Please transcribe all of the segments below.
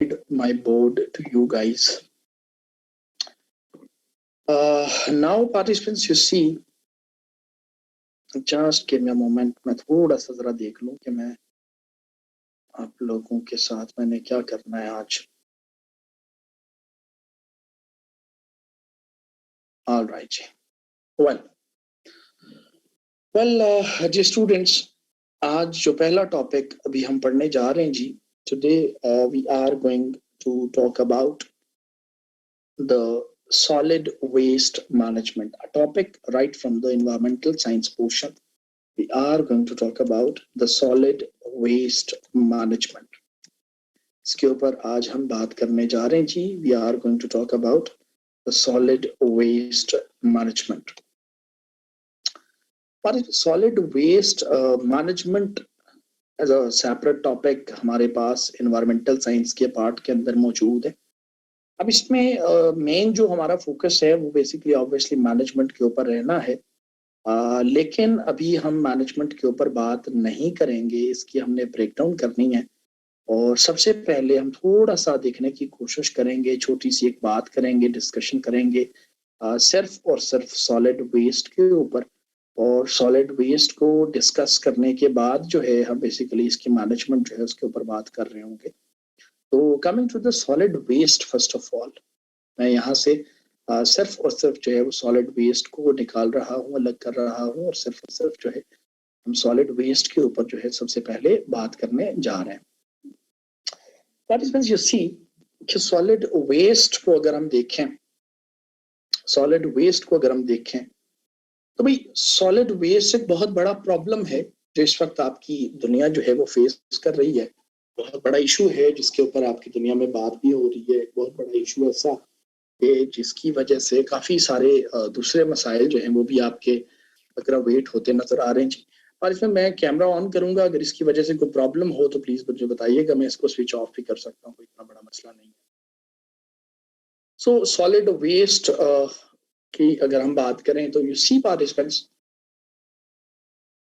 my board to you guys. Now participants, you see, just give me a moment. मैं थोड़ा सा जरा देख लूं कि मैं आप लोगों के साथ मैंने क्या करना है आज. All right जी. Well जी students, आज जो पहला टॉपिक अभी हम पढ़ने जा रहे हैं जी. Today we are going to talk about the solid waste management, a topic right from the environmental science portion. We are going to talk about the solid waste management. इसके ऊपर आज हम बात करने जा रहे हैं जी. We are going to talk about the solid waste management. But solid waste management as a separate topic हमारे पास environmental science के part के अंदर मौजूद है. अब इसमें मेन जो हमारा फोकस है वो बेसिकली ऑब्वियसली मैनेजमेंट के ऊपर रहना है. लेकिन अभी हम मैनेजमेंट के ऊपर बात नहीं करेंगे, इसकी हमने ब्रेकडाउन करनी है. और सबसे पहले हम थोड़ा सा देखने की कोशिश करेंगे, छोटी सी एक बात करेंगे, डिस्कशन करेंगे सिर्फ और सिर्फ सॉलिड वेस्ट के ऊपर. और सॉलिड वेस्ट को डिस्कस करने के बाद जो है हम बेसिकली इसकी मैनेजमेंट जो है उसके ऊपर बात कर रहे होंगे. तो coming to the solid waste, first of all मैं यहाँ से सिर्फ और सिर्फ जो है वो सॉलिड वेस्ट को निकाल रहा हूँ, अलग कर रहा हूँ, और सिर्फ जो है हम सॉलिड वेस्ट के ऊपर जो है सबसे पहले बात करने जा रहे हैं. पार्टिसिपेंट्स, यू सी कि सॉलिड वेस्ट को अगर हम देखें, सॉलिड वेस्ट को अगर हम देखें तो भाई सॉलिड वेस्ट एक बहुत बड़ा प्रॉब्लम है जो इस वक्त आपकी दुनिया जो है वो फेस कर रही है. बहुत बड़ा इशू है जिसके ऊपर आपकी दुनिया में बात भी हो रही है. बहुत बड़ा इशू ऐसा है जिसकी वजह से काफी सारे दूसरे मसाइल जो हैं वो भी आपके अग्रावेट होते नजर आ रहे हैं. और इसमें मैं कैमरा ऑन करूंगा, अगर इसकी वजह से कोई प्रॉब्लम हो तो प्लीज मुझे बताइएगा, मैं इसको स्विच ऑफ भी कर सकता हूँ, कोई इतना बड़ा मसला नहीं है. सो सॉलिड वेस्ट की अगर हम बात करें तो यू सी पार्टिसिपेंट्स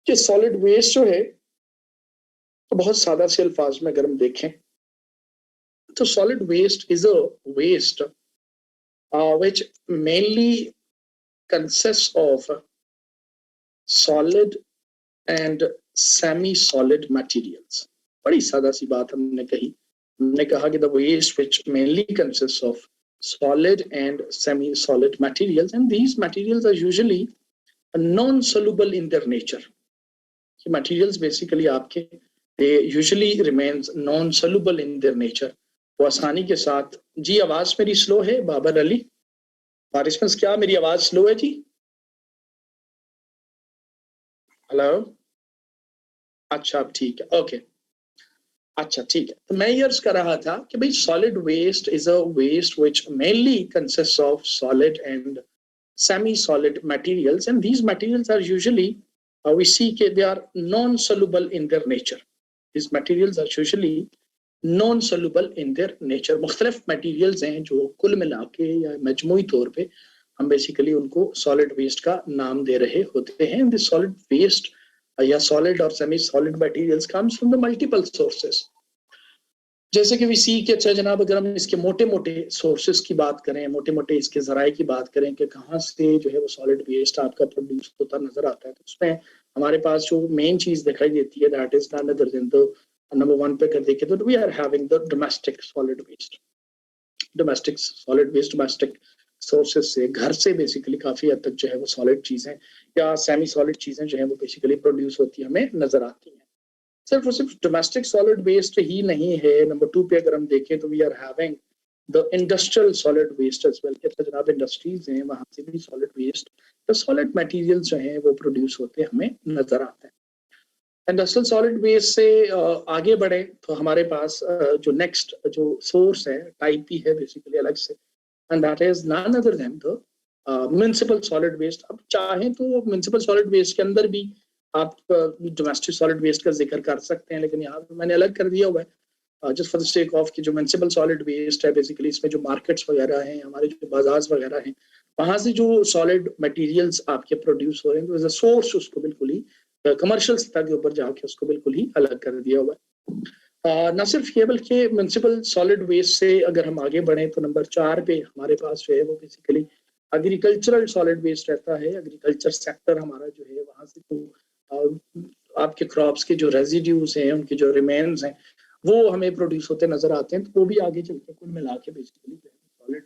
कि सॉलिड वेस्ट जो है तो बहुत सादा से अल्फाज में अगर हम देखें तो solid waste is a waste which mainly consists of solid and semi-solid materials. बड़ी सादा सी बात हमने कही. हमने कहा कि the waste which mainly consists of solid and semi-solid materials, and these materials are usually non-soluble in their nature. कि materials basically आपके they usually remains non-soluble in their nature. वो आसानी के साथ. जी आवाज मेरी स्लो है बाबर अली? पार्टिसिपेंट्स, क्या मेरी आवाज स्लो है जी? हेलो, अच्छा अब ठीक है, ओके, अच्छा ठीक है. तो मैं ये अर्ज कर रहा था कि भाई solid waste is a waste which mainly consists of solid and semi solid materials, and these materials are usually we see के they are non soluble in their nature. These materials are usually non soluble in their nature. मुख्तलिफ materials हैं जो कुल मिला के या मजमूई तौर पे हम बेसिकली उनको सॉलिड वेस्ट का नाम दे रहे होते हैं. दिस सॉलिड वेस्ट या सॉलिड और semi solid materials comes from the multiple sources. जैसे कि वी सी के अच्छा जनाब, अगर हम इसके मोटे मोटे सोर्सेस की बात करें, मोटे मोटे इसके जराए की बात करें कि कहाँ से जो है वो सॉलिड वेस्ट आपका प्रोड्यूस होता नजर आता है, तो उसमें हमारे पास जो मेन चीज दिखाई देती है that is none other than the number one पे कर देखे तो we are having the domestic solid waste. Domestic solid waste domestic sources से, घर से बेसिकली काफी हद तक जो है वो सॉलिड चीजें या सेमी सॉलिड चीजें जो है वो बेसिकली प्रोड्यूस होती हमें नजर आती हैं. सिर्फ और सिर्फ डोमेस्टिक सॉलिड वेस्ट ही नहीं है. नंबर टू पे अगर हम देखें तो we are having the industrial solid waste as well. कहते हैं जनाब इंडस्ट्रीज हैं, वहां से भी सॉलिड वेस्ट तो सॉलिड मटेरियल्स जो हैं वो प्रोड्यूस होते हमें नजर आते हैं. इंडस्ट्रियल सॉलिड वेस्ट से आगे बढ़े तो हमारे पास जो नेक्स्ट जो सोर्स है, टाइप ही है बेसिकली अलग से, and that is none other than the municipal solid waste. अब चाहें तो म्युनिसिपल सॉलिड वेस्ट के अंदर भी आप डोमेस्टिक सॉलिड वेस्ट का जिक्र कर सकते हैं, लेकिन यहाँ मैंने अलग कर दिया हुआ है just for the sake of कि जो म्युनिसिपल सॉलिड वेस्ट है बेसिकली इसमें जो मार्केट्स वगैरह हैं, हमारे जो बाजार वगैरह हैं, वहां से जो सॉलिड मटेरियल्स आपके प्रोड्यूस हो रहे हैं तो एज अ सोर्स उसको बिल्कुल ही कमर्शियल सतह के ऊपर जाके उसको बिल्कुल ही अलग कर दिया हुआ है. न सिर्फ ये बल्कि म्युनिसिपल सॉलिड वेस्ट से अगर हम आगे बढ़े तो नंबर 4 पे हमारे पास जो है वो बेसिकली एग्रीकल्चरल सॉलिड वेस्ट रहता है। एग्रीकल्चर सेक्टर हमारा जो है वहां से तो आपके क्रॉप्स के जो रेजिड्यूज हैं, उनके जो रिमेन्स हैं, वो हमें प्रोड्यूस होते नजर आते हैं। तो वो भी आगे चल के कुल मिला के बेसिकली सॉलिड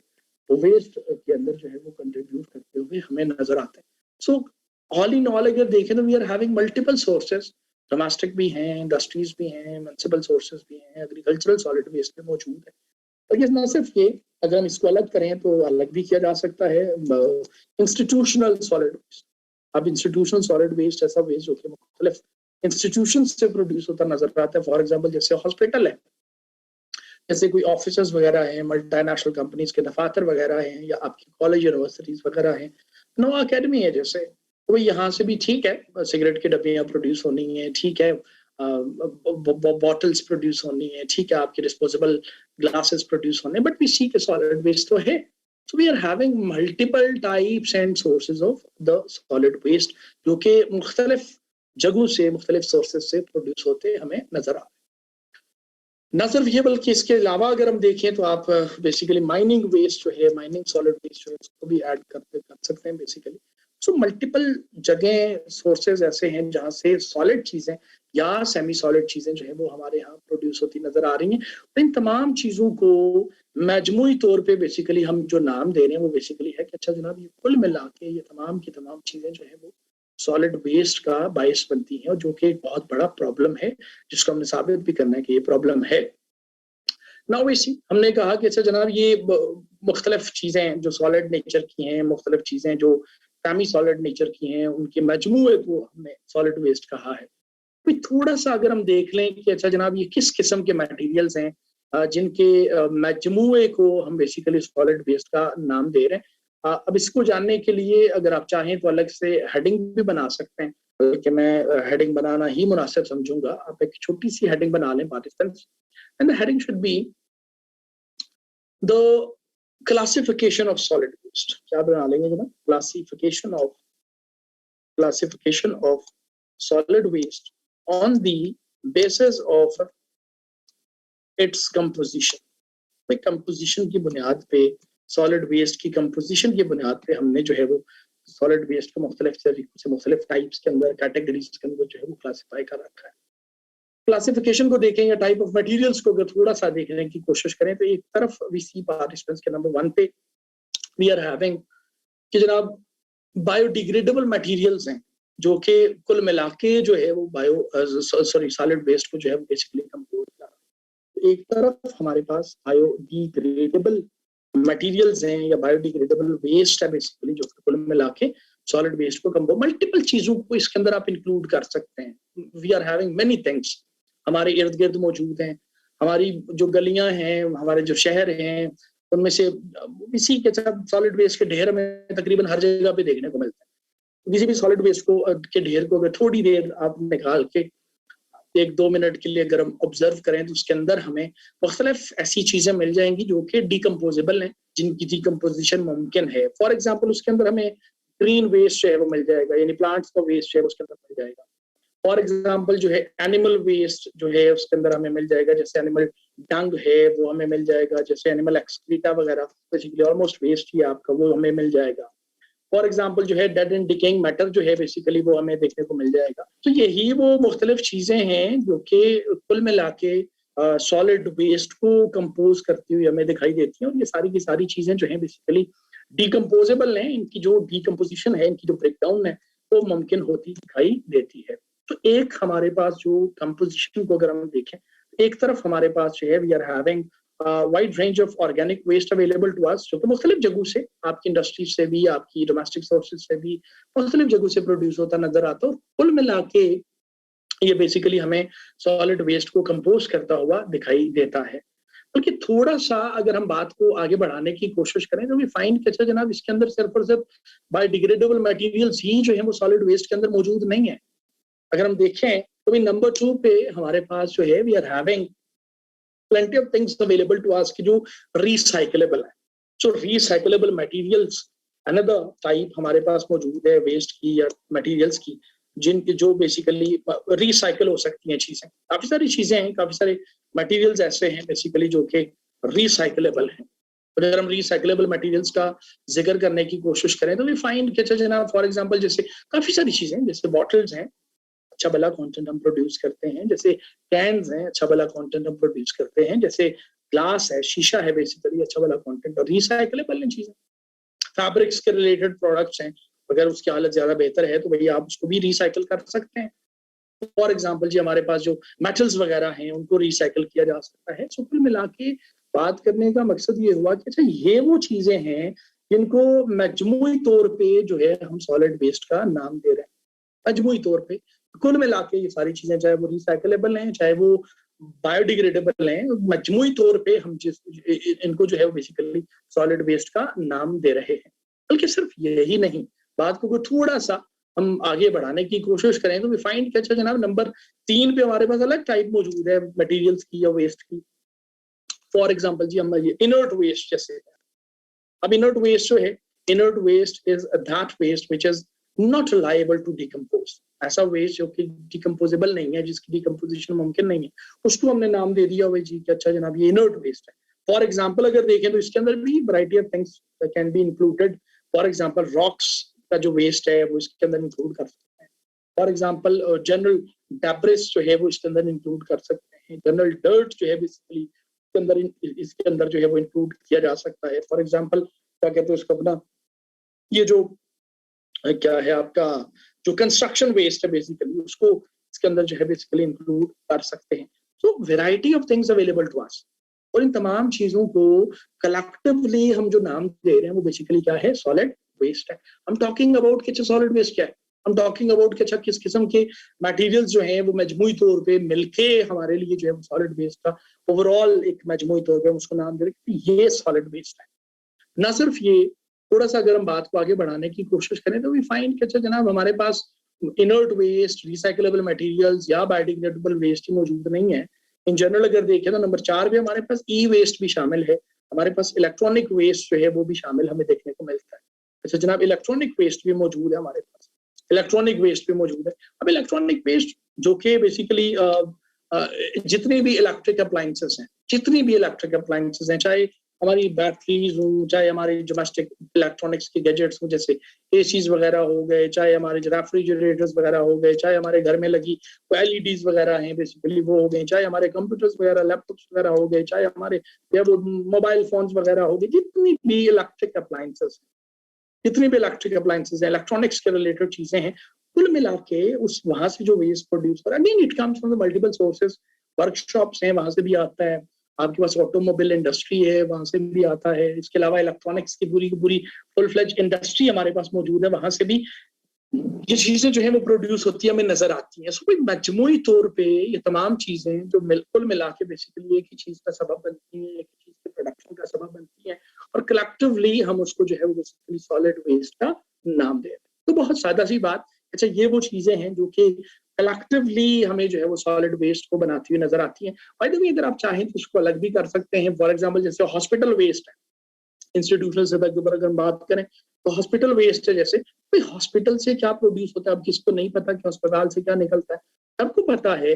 वेस्ट के अंदर जो है वो कंट्रीब्यूट करते हुए हमें नजर आते हैं। सो ऑल इन ऑल अगर देखें तो we are having multiple sources, domestic भी हैं, इंडस्ट्रीज भी हैं, म्युनिसिपल सोर्सेज भी हैं, एग्रीकल्चरल सॉलिड वेस्ट में मौजूद है। और ये न सिर्फ ये, अगर हम इसको अलग करें तो अलग भी किया जा सकता है इंस्टीट्यूशनल सॉलिड वेस्ट। अब इंस्टीट्यूशनल सॉलिड वेस्ट ऐसा वेस्ट जो कि मुख्तलिफ इंस्टीट्यूशन से प्रोड्यूस होता नजर आता है। फॉर एग्जाम्पल जैसे हॉस्पिटल है, जैसे कोई ऑफिस वगैरह हैं, मल्टीनेशनल कंपनीज के दफातर वगैरह हैं, या आपकी कॉलेज यूनिवर्सिटीज वगैरह हैं, नो अकेडमी है जैसे, तो यहाँ से भी ठीक है सिगरेट की डब्बियाँ प्रोड्यूस होनी है, ठीक है बॉटल्स प्रोड्यूस होनी है, ठीक है आपके डिस्पोजेबल ग्लासेस प्रोड्यूस होने, बट वी सी के सॉलिड वेस्ट तो है। So we are having multiple types and sources of the solid waste जो कि मुख्तलिफ जगहों से, मुख्तलिफ सोर्सेज से प्रोड्यूस होते हमें नजर आ रहे हैं। न सिर्फ ये बल्कि इसके अलावा अगर हम देखें तो आप बेसिकली माइनिंग वेस्ट जो है, माइनिंग सॉलिड वेस्ट जो है, उसको भी ऐड कर सकते हैं बेसिकली। सो मल्टीपल जगह सोर्सेज ऐसे हैं जहां से सॉलिड चीजें या सेमी सॉलिड चीजें जो है वो हमारे यहाँ प्रोड्यूस होती नजर आ रही हैं। तो इन तमाम चीजों को मजमूई तौर पे बेसिकली हम जो नाम दे रहे हैं वो बेसिकली है कि अच्छा जनाब ये कुल मिला के ये तमाम की तमाम चीजें जो है वो सॉलिड वेस्ट का बायस बनती हैं, और जो कि एक बहुत बड़ा प्रॉब्लम है जिसको हमने साबित भी करना है कि ये प्रॉब्लम है। नाउ वैसी हमने कहा कि अच्छा जनाब ये मुख्तलिफ चीजें जो सॉलिड नेचर की हैं, मुख्तलिफ चीजें जो सेमी सॉलिड नेचर की हैं, उनके मजमूए को हमने सॉलिड वेस्ट कहा है। तो थोड़ा सा अगर हम देख लें कि अच्छा जनाब ये किस किस्म के मटेरियल्स हैं जिनके मजमूए को हम बेसिकली सॉलिड वेस्ट का नाम दे रहे हैं। अब इसको जानने के लिए अगर आप चाहें तो अलग से हेडिंग भी बना सकते हैं, बल्कि मैं हेडिंग बनाना ही मुनासिब समझूंगा। आप एक छोटी सी हेडिंग बना लें participants, and the heading should be the classification of solid waste. क्या बना लेंगे जनाब? Classification of solid waste on the basis of its composition। भाई कंपोजिशन की बुनियाद पे, सॉलिड वेस्ट की कंपोजिशन की बुनियाद पे हमने जो है वो सॉलिड वेस्ट को मुख्तलिफ तरीकों से, मुख्तलिफ टाइप्स के अंदर, कैटेगरीज के अंदर जो है वो क्लासीफाई कर रखा है। क्लासिफिकेशन को देखें या टाइप ऑफ मटेरियल्स को अगर थोड़ा सा देखने की कोशिश करें तो एक तरफ वी सी पार्टिसिपेंट्स के नंबर 1 पे वी आर हैविंग कि जनाब बायोडिग्रेडेबल मटेरियल्स हैं जो कि कुल मिला के जो है वो सॉलिड वेस्ट को जो है बेसिकली कंपोज कर रहा है। एक तरफ हमारे पास बायोडिग्रेडेबल मटेरियल्स हैं या बायोडिग्रेडेबल वेस्ट है बेसिकली जो कुल मिला के सॉलिड वेस्ट को कंपोज, मल्टीपल चीजों को इसके अंदर आप इंक्लूड कर सकते हैं। We are having many things हमारे इर्द गिर्द मौजूद हैं, हमारी जो गलियां हैं, हमारे जो शहर हैं, उनमें से इसी के साथ सॉलिड वेस्ट के ढेर में तकरीबन हर जगह पे देखने को मिलता है। किसी भी सॉलिड वेस्ट को के ढेर को अगर थोड़ी देर आप निकाल के 1-2 मिनट के लिए अगर हम ऑब्जर्व करें तो उसके अंदर हमें मुख्तलिफ ऐसी चीजें मिल जाएंगी जो कि डिकम्पोजेबल हैं, जिनकी डिकम्पोजिशन मुमकिन है। फॉर एग्जाम्पल उसके अंदर हमें ग्रीन वेस्ट जो है वो मिल जाएगा, यानी प्लांट्स का वेस्ट जो है उसके अंदर मिल जाएगा। फॉर एग्जाम्पल जो है एनिमल वेस्ट जो है उसके अंदर हमें मिल जाएगा, जैसे एनिमल डंग है वो हमें मिल जाएगा, जैसे एनिमल एक्सक्रीटा वगैरह बेसिकली ऑलमोस्ट वेस्ट ही आपका वो हमें मिल जाएगा। फॉर एग्जाम्पल जो है डेड एंड डिकेइंग मैटर जो है बेसिकली वो हमें देखने को मिल जाएगा। तो यही वो मुख्तलिफ चीजें हैं जो कि कुल मिला के सॉलिड वेस्ट को कंपोज करती हुई हमें दिखाई देती हैं, और ये सारी की सारी चीजें जो है बेसिकली डिकम्पोजेबल हैं। इनकी जो डिकम्पोजिशन है, इनकी जो ब्रेकडाउन है वो मुमकिन होती दिखाई देती है। तो एक हमारे पास जो कंपोजिशन को अगर हम देखें, एक तरफ हमारे पास जो है we are having wide range of organic waste available to us, जो कि मुख्तलिफ जगहों से, आपकी इंडस्ट्री से भी, आपकी डोमेस्टिक सोर्सेज से भी, मुख्तलिफ जगहों से प्रोड्यूस होता नजर आता है। कुल मिला के ये बेसिकली हमें सॉलिड वेस्ट को कंपोज करता हुआ दिखाई देता है। बल्कि थोड़ा सा अगर हम बात को आगे बढ़ाने की कोशिश करें तो भी फाइंड कि अच्छा जनाब इसके अंदर सिर्फ और सिर्फ बायोडिग्रेडेबल मटेरियल्स ही जो है वो सॉलिड वेस्ट के अंदर मौजूद नहीं है। अगर हम देखें तो भी नंबर 2 पे हमारे पास जो है we are having plenty of things available to us कि जो recyclable है। So recyclable materials another type हमारे पास मौजूद है वेस्ट की या मटेरियल्स की, जिनकी जो बेसिकली रिसाइकल हो सकती हैं चीजें। काफी सारी चीजें हैं, काफी सारे मटेरियल्स ऐसे हैं बेसिकली जो कि रिसाइकलेबल हैं। और अगर हम रिसाइकलेबल मटेरियल्स का जिक्र करने की कोशिश करें तो वी फाइंड कि अच्छा जनाब फॉर एग्जांपल जैसे काफी सारी चीजें, जैसे बॉटल्स हैं, अच्छा भला कंटेंट हम प्रोड्यूस करते हैं, जैसे कैन्स हैं, अच्छा भला कंटेंट हम प्रोड्यूस करते हैं, जैसे ग्लास है, शीशा है, बेसिकली अच्छा भला कंटेंट और रिसाइकलेबल हैं चीजें। फैब्रिक्स के रिलेटेड प्रोडक्ट्स हैं, अगर उसकी हालत ज्यादा बेहतर है तो भैया आप उसको भी रिसाइकल कर सकते हैं। फॉर एग्जाम्पल जी हमारे पास जो मेटल्स वगैरह हैं उनको रिसाइकल किया जा सकता है। सो कुल मिला के बात करने का मकसद ये हुआ कि अच्छा ये वो चीजें हैं जिनको मजमूई तौर पे जो है हम सॉलिड वेस्ट का नाम दे रहे हैं, मजमूई तौर पे। कुल मिला के ये सारी चीजें चाहे वो रिसाइकलेबल हैं चाहे वो बायोडिग्रेडेबल हैं, मजमूई तौर पे हम जिस इनको जो है वो बेसिकली सॉलिड वेस्ट का नाम दे रहे हैं। बल्कि सिर्फ यही नहीं, बात को थोड़ा सा हम आगे बढ़ाने की कोशिश करें तो वी फाइंड कि अच्छा जनाब नंबर 3 पे हमारे पास अलग टाइप मौजूद है मटेरियल्स की या वेस्ट की। फॉर एग्जांपल जी हम ये इनर्ट वेस्ट जैसे, अब इनर्ट वेस्ट जो है, inert waste is that waste which is not liable to decompose. ऐसा वेस्ट जो कि डिकम्पोजेबल नहीं है, जिसकी डिकम्पोजिशन मुमकिन नहीं है, उसको हमने नाम दे दिया हुआ जी कि अच्छा जनाब ये इनर्ट वेस्ट है। फॉर एग्जांपल अगर देखें तो इसके अंदर भी variety of things can be included. For example rocks का जो वेस्ट है वो इसके अंदर इंक्लूड कर सकते हैं। फॉर एग्जांपल जनरल डेब्रिस जो है वो इसके अंदर इंक्लूड कर सकते हैं। जनरल डर्ट जो है बेसिकली इसके अंदर जो है वो इंक्लूड किया जा सकता है। फॉर एग्जांपल क्या कहते हैं उसका अपना ये जो क्या है आपका जो कंस्ट्रक्शन वेस्ट है बेसिकली उसको इसके अंदर जो है बेसिकली इंक्लूड कर सकते हैं। So variety of things available to us, और इन तमाम चीजों को कलेक्टिवली हम जो नाम दे रहे हैं वो बेसिकली क्या है, सॉलिड वेस्ट है। हम टॉकिंग अबाउट कि सॉलिड वेस्ट क्या है, हम टॉकिंग अबाउट कि अच्छा किस किस्म के मटेरियल्स जो हैं वो मजमूई तौर पे मिलके हमारे लिए जो है सॉलिड वेस्ट का ओवरऑल एक मजमूई तौर पे उसको नाम दे रहे हैं ये सॉलिड वेस्ट है। ना सिर्फ ये, थोड़ा सा अगर हम बात को आगे बढ़ाने की कोशिश करें तो वी फाइंड कि अच्छा जनाब हमारे पास इनर्ट वेस्ट, रिसाइकलेबल मटेरियल्स या बायोडिग्रेडेबल वेस्ट ही मौजूद नहीं है। इन जनरल अगर देखें तो नंबर 4 पे हमारे पास ई वेस्ट भी शामिल है, हमारे पास इलेक्ट्रॉनिक वेस्ट जो है वो भी शामिल हमें देखने को मिलता है। अच्छा जनाब इलेक्ट्रॉनिक वेस्ट भी मौजूद है हमारे पास, इलेक्ट्रॉनिक वेस्ट भी मौजूद है। अब इलेक्ट्रॉनिक वेस्ट जो कि बेसिकली जितनी भी इलेक्ट्रिक अप्लायंसेस हैं, जितनी भी इलेक्ट्रिक अप्लायंसेस हैं, चाहे हमारी बैटरीज हो, चाहे हमारे डोमेस्टिक इलेक्ट्रॉनिक्स के गैजेट्स हो जैसे एसीज वगैरह हो गए, चाहे हमारे रेफ्रिजरेटर्स वगैरह हो गए, चाहे हमारे घर में लगी एलईडीज वगैरह हैं बेसिकली वो हो गए, चाहे हमारे कंप्यूटर्स वगैरह लैपटॉप्स वगैरह हो गए, चाहे हमारे वो मोबाइल फोन्स वगैरह हो गए, जितनी भी इलेक्ट्रिक अप्लायंसेस जितनी भी इलेक्ट्रिक अप्लायंसेस हैं, इलेक्ट्रॉनिक्स के रिलेटेड चीजें हैं, कुल मिला के उस वहां से जो वेस्ट प्रोड्यूस हो रहा है, again it comes from multiple sources. Workshops हैं वहां से भी आता है, आपके पास ऑटोमोबाइल इंडस्ट्री है वहां से भी आता है, इसके अलावा इलेक्ट्रॉनिक्स की पूरी फुल फ्लेज इंडस्ट्री हमारे पास मौजूद है, वहां से भी ये चीजें जो है वो प्रोड्यूस होती है हमें नजर आती हैं। सो मजमूई तौर पे ये तमाम चीजें जो कुल मिला के बेसिकली एक ही चीज का सबब बनती है, एक ही चीज के प्रोडक्शन का सबब बनती है, और कलेक्टिवली हम उसको जो है वो बेसिकली सॉलिड वेस्ट का नाम दे रहे हैं। तो बहुत सादा सी बात, अच्छा ये वो चीजें हैं जो कि कलेक्टिवली हमें जो है वो सॉलिड वेस्ट को बनाती हुई नजर आती है। बाय द वे अगर आप चाहें तो उसको अलग भी कर सकते हैं। फॉर एग्जांपल जैसे हॉस्पिटल वेस्ट है, इंस्टीट्यूशनल सेटअप के ऊपर अगर हम बात करें तो हॉस्पिटल वेस्ट है, जैसे भाई हॉस्पिटल से क्या प्रोड्यूस होता है, अब किसको नहीं पता कि अस्पताल से क्या निकलता है, सबको पता है।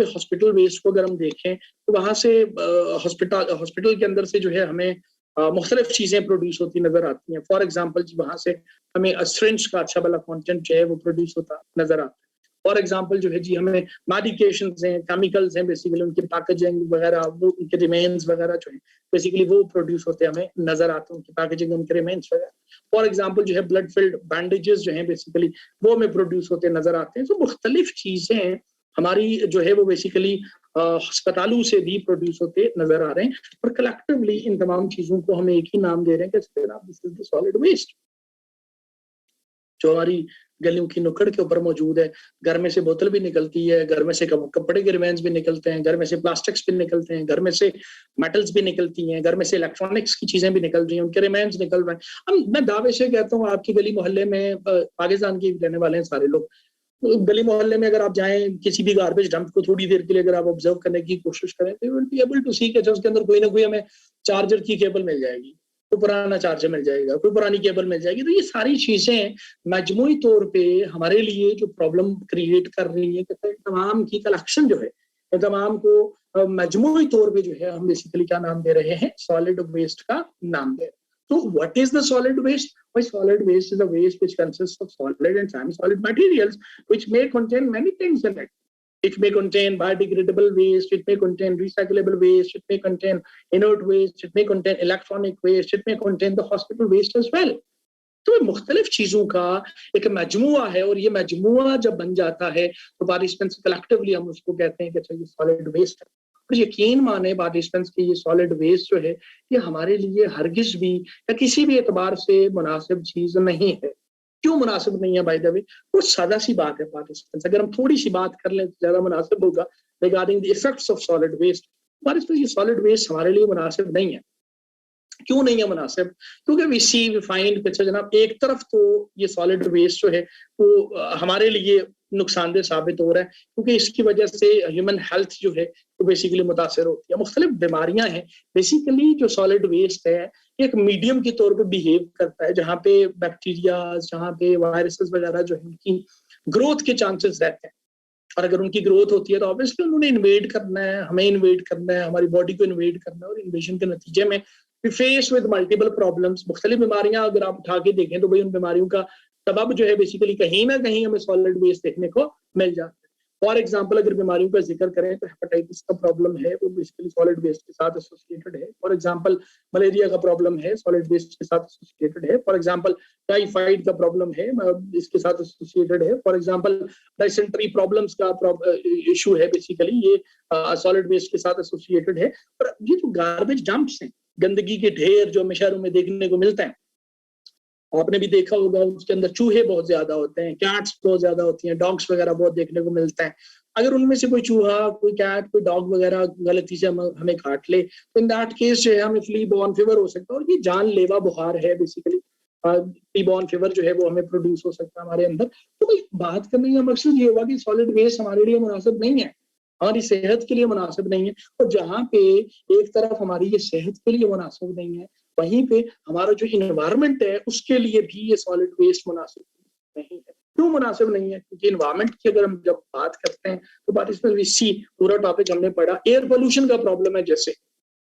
हॉस्पिटल वेस्ट को अगर हम देखें तो वहां से हॉस्पिटल के अंदर से जो है हमें मुख्तलिफ चीजें प्रोड्यूस होती नजर आती हैं। फॉर एग्जाम्पल जी वहां से हमें सिरिंज का अच्छा वाला कंटेंट जो है वो प्रोड्यूस होता नजर आता है। फॉर एग्जाम्पल जो है जी हमें मेडिकेशंस हैं, केमिकल्स हैं, बेसिकली उनकी पैकेजिंग वगैरह वो उनके रिमेन्स वगैरह जो है बेसिकली वो प्रोड्यूस होते हमें नजर आते हैं, उनकी पैकेजिंग उनके रिमेन्स वगैरह। फॉर एग्जाम्पल जो है ब्लड फिल्ड बैंडेजेस जो है बेसिकली वो हमें प्रोड्यूस होते नजर आते हैं। तो मुख्तलिफ चीजें हमारी जो है वो बेसिकली अस्पतालों से भी प्रोड्यूस होते नजर आ रहे हैं, और कलेक्टिवली इन तमाम चीजों को हम एक ही नाम दे रहे हैं कि this is the solid waste, जो हमारी गलियों की नुक्कड़ के ऊपर मौजूद है। घर में से बोतल भी निकलती है, घर में से कपड़े के रिमेन्स भी निकलते हैं, घर में से प्लास्टिक्स भी निकलते हैं, घर में से मेटल्स भी निकलती हैं, घर में से इलेक्ट्रॉनिक्स की चीजें भी निकल रही हैं, उनके रिमेन्स निकल रहे हैं। अब मैं दावे से कहता हूँ आपकी गली मोहल्ले में पाकिस्तान के रहने वाले हैं सारे लोग, गली मोहल्ले में अगर आप जाएं किसी भी गार्बेज डंप को थोड़ी देर के लिए अगर आप ऑब्जर्व करने की कोशिश करें तो you will be able to see कि उसके अंदर कोई ना कोई हमें चार्जर की केबल मिल जाएगी, कोई पुराना चार्जर मिल जाएगा, कोई पुरानी केबल मिल जाएगी। तो ये सारी चीजें मजमूई तौर पे हमारे लिए जो प्रॉब्लम क्रिएट कर रही है कि तमाम की कलेक्शन जो है, तमाम को मजमूई तौर पे जो है हम बेसिकली क्या नाम दे रहे हैं, सॉलिड वेस्ट का नाम दे रहे हैं। So what is the solid waste? Why solid waste is a waste which consists of solid and semi-solid materials which may contain many things in it. It may contain biodegradable waste, it may contain recyclable waste, it may contain inert waste, it may contain electronic waste, it may contain the hospital waste as well. तो मुख्तलिफ चीजों का एक मजमुआ है, और ये मजमुआ जब बन जाता है तो पार्टिसिपेंट्स कलेक्टिवली हम उसको कहते हैं कि अच्छा ये सॉलिड वेस्ट है। और यकीन माने पार्टिसिपेंट्स की ये सॉलिड वेस्ट जो है ये हमारे लिए हरगिज भी या किसी भी एतबार से मुनासिब चीज नहीं है। क्यों मुनासिब नहीं है बाय द वे? वो सादा सी बात है पार्टिसिपेंट्स, अगर हम थोड़ी सी बात कर लें तो ज्यादा मुनासिब होगा regarding the effects of solid waste. Participants ये सॉलिड वेस्ट हमारे लिए मुनासिब नहीं है। क्यों नहीं है मुनासिब? क्योंकि वी सी वी फाइंड अच्छा जनाब, एक तरफ तो ये सॉलिड वेस्ट जो है वो हमारे लिए नुकसानदेह साबित हो रहा है, क्योंकि इसकी वजह से ह्यूमन हेल्थ जो है वो बेसिकली मुतासर होती है। मुख्तलिफ बीमारियां हैं। बेसिकली जो सॉलिड वेस्ट है एक मीडियम के तौर पे बिहेव करता है, जहाँ पे बैक्टीरिया, जहाँ पे वायरसेस वगैरह जो है उनकी ग्रोथ के चांसेस रहते हैं। और अगर उनकी ग्रोथ होती है तो ऑब्वियसली उन्होंने इन्वेड करना है, हमें इन्वेड करना है, हमारी बॉडी को इन्वेड करना है, और इन्वेशन के नतीजे में फेस विद मल्टीपल प्रॉब्लम्स। मुख्तलिफ बीमारियां अगर आप उठा के देखें तो भाई उन बीमारियों का सबब जो है बेसिकली कहीं ना कहीं हमें सॉलिड वेस्ट देखने को मिल जाता है। फॉर एग्जांपल अगर बीमारियों का जिक्र करें तो हेपेटाइटिस का प्रॉब्लम है वो बेसिकली सॉलिड वेस्ट के साथ एसोसिएटेड है। फॉर एग्जांपल मलेरिया का प्रॉब्लम है, सॉलिड वेस्ट के साथ एसोसिएटेड है। फॉर एग्जांपल टाइफाइड का प्रॉब्लम है, इसके साथ एसोसिएटेड है। फॉर एग्जांपल डाइसेंट्री प्रॉब्लम्स का इशू है, बेसिकली ये सॉलिड वेस्ट के साथ एसोसिएटेड है। और ये जो गार्बेज डंप्स हैं, गंदगी के ढेर जो हमें शहरों में देखने को मिलते हैं, आपने भी देखा होगा उसके अंदर चूहे बहुत ज्यादा होते हैं, कैट्स बहुत ज्यादा होती हैं, डॉग्स वगैरह बहुत देखने को मिलते हैं। अगर उनमें से कोई चूहा, कोई कैट, कोई डॉग वगैरह गलती से हमें काट ले तो इन दैट केस जो है हमें फ्ली बॉर्न फीवर हो सकता है, और ये जानलेवा बुखार है बेसिकली। फ्ली बॉर्न फीवर जो है वो हमें प्रोड्यूस हो सकता है हमारे अंदर। तो भाई बात करने का मकसद ये होगा कि सॉलिड वेस्ट हमारे लिए मुनासिब नहीं है, हमारी सेहत के लिए मुनासिब नहीं है। और जहाँ पे एक तरफ हमारी ये सेहत के लिए मुनासिब नहीं है, वहीं पे हमारा जो इन्वायरमेंट है उसके लिए भी ये सॉलिड वेस्ट मुनासिब नहीं है। क्यों मुनासिब नहीं है? क्योंकि इन्वायरमेंट की अगर हम जब बात करते हैं तो पार्टिसिपेंट सी पूरा टॉपिक हमने पढ़ा, एयर पोल्यूशन का प्रॉब्लम है। जैसे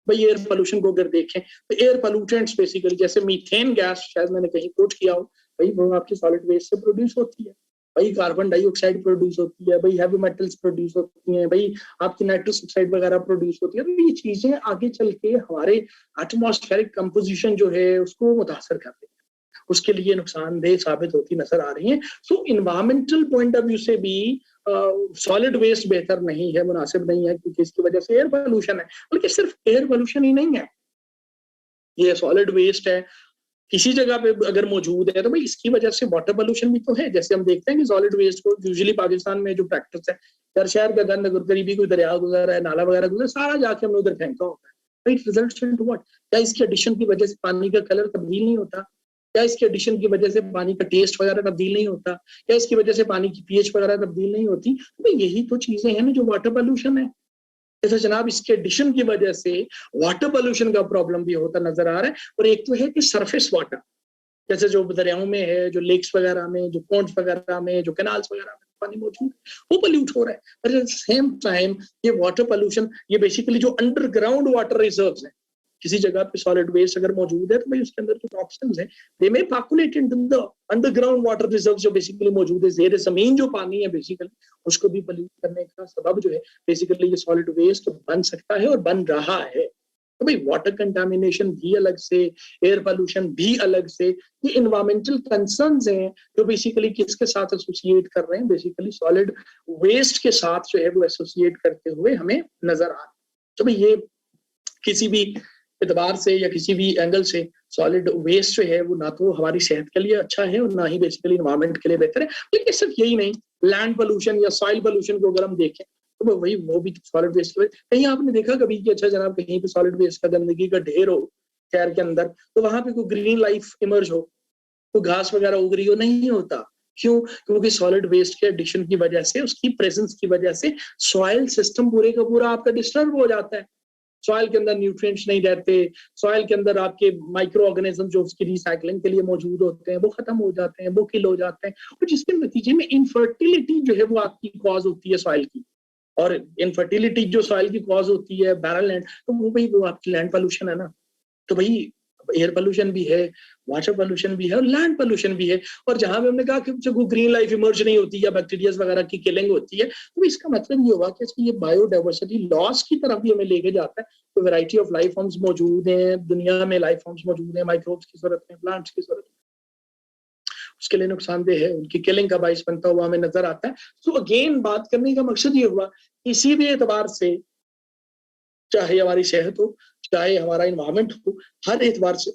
भाई एयर पोल्यूशन को अगर देखें तो एयर पोल्यूटेंट्स बेसिकली जैसे मीथेन गैस, शायद मैंने कहीं कोट किया हो, भाई वो आपकी सॉलिड वेस्ट से प्रोड्यूस होती है। भाई कार्बन डाइऑक्साइड प्रोड्यूस होती है, भाई हैवी मेटल्स प्रोड्यूस होती हैं, भाई आपकी नाइट्रस ऑक्साइड वगैरह प्रोड्यूस होती है। तो ये चीजें आगे चल के हमारे एटमॉस्फेरिक कंपोजिशन जो है उसको मुतासर कर रही है, उसके लिए नुकसानदेह साबित होती नजर आ रही है। सो इन्वायरमेंटल पॉइंट ऑफ व्यू से भी सॉलिड वेस्ट बेहतर नहीं है, मुनासिब नहीं है, क्योंकि इसकी वजह से एयर पोल्यूशन है। बल्कि सिर्फ एयर पोल्यूशन ही नहीं है, ये सॉलिड वेस्ट है किसी जगह पे अगर मौजूद है तो भाई इसकी वजह से वाटर पोल्यूशन भी तो है। जैसे हम देखते हैं कि सॉलिड वेस्ट को यूजुअली पाकिस्तान में जो प्रैक्टिस है, हर शहर का गंद अगर करीबी कोई दरिया गुजरा है, नाला वगैरह गुजरा, सारा जाके हमने उधर फेंका होता है। It results into what? क्या इसकी एडिशन की वजह से पानी का कलर तब्दील नहीं होता? क्या इसके एडिशन की वजह से पानी का टेस्ट वगैरह तब्दील नहीं होता? क्या इसकी वजह से पानी की पीएच वगैरह तब्दील नहीं होती? तो यही तो चीजें हैं ना जो वाटर पोल्यूशन है। जैसे जनाब इसके एडिशन की वजह से वाटर पोल्यूशन का प्रॉब्लम भी होता नजर आ रहा है। और एक तो है कि सरफेस वाटर, जैसे जो दरियाओं में है, जो लेक्स वगैरह में, जो पॉन्ड्स वगैरह में, जो कैनाल्स वगैरह में पानी मौजूद है, वो पोल्यूट हो रहा है। पर एट द सेम टाइम ये वाटर पोल्यूशन, ये बेसिकली जो अंडरग्राउंड वाटर रिजर्व्स हैं, किसी जगह पे सॉलिड वेस्ट अगर मौजूद है तो भाई उसके अंदर जो टॉक्सिन्स हैं they may percolate into the underground water reserves जो बेसिकली मौजूद है, ज़ेर ज़मीन जो पानी है बेसिकली उसको भी पोल्यूट करने का सबब जो है बेसिकली ये सॉलिड वेस्ट बन सकता है और बन रहा है। तो भाई वाटर कंटामिनेशन भी अलग से, एयर पोल्यूशन भी अलग से, ये इन्वायरमेंटल कंसर्न्स हैं जो बेसिकली किसके साथ एसोसिएट कर रहे हैं, बेसिकली सॉलिड वेस्ट के साथ जो है वो एसोसिएट करते हुए हमें नजर आ रहा है। तो भाई ये किसी भी एतबार से या किसी भी एंगल से सॉलिड वेस्ट जो है वो ना तो हमारी सेहत के लिए अच्छा है और ना ही बेसिकली इन्वायरमेंट के लिए बेहतर है। लेकिन सिर्फ यही नहीं, लैंड पोल्यूशन या सॉइल पोल्यूशन को अगर हम देखें तो वही वो भी सॉलिड वेस्ट। कहीं आपने देखा कभी कि अच्छा जनाब कहीं पे सॉलिड वेस्ट का गंदगी का ढेर हो शहर के अंदर, तो वहां पे कोई ग्रीन लाइफ इमर्ज हो, कोई घास वगैरह उग रही हो? नहीं होता। क्यों? क्योंकि सॉलिड वेस्ट के एडिशन की वजह से, उसकी प्रेजेंस की वजह से सॉइल सिस्टम पूरे का पूरा आपका डिस्टर्ब हो जाता है। सॉइल के अंदर न्यूट्रिएंट्स नहीं रहते, सॉइल के अंदर आपके माइक्रो ऑर्गेनिज्म जो उसकी रिसाइकलिंग के लिए मौजूद होते हैं वो खत्म हो जाते हैं, वो किल हो जाते हैं, और जिसके नतीजे में इनफर्टिलिटी जो है वो आपकी कॉज होती है सॉइल की। और इनफर्टिलिटी जो सॉइल की कॉज होती है, बैरल लैंड, तो वो भाई वो आपकी लैंड पोल्यूशन है ना। तो भाई एयर पोल्यूशन भी है, वाटर पोल्यूशन भी है और लैंड पोल्यूशन भी है। और जहां पे हमने कहा कि जब ग्रीन लाइफ इमर्ज नहीं होती या बैक्टीरियाज वगैरह की किलिंग होती है, तो इसका मतलब ये हुआ कि ये बायोडाइवर्सिटी लॉस की तरफ भी हमें लेके जाता है। तो वैरायटी ऑफ लाइफ फॉर्म्स मौजूद हैं दुनिया में, लाइफ फॉर्म्स मौजूद हैं, माइक्रोब्स की जरूरत है, प्लांट्स की जरूरत है, उसके लिए नुकसानदेह है, उनकी किलिंग का बाइस बनता हुआ हमें नजर आता है। तो अगेन बात करने का मकसद ये हुआ, किसी भी एतबार से, चाहे हमारी सेहत हो, चाहे हमारा इन्वायरमेंट हो, हर एतबार से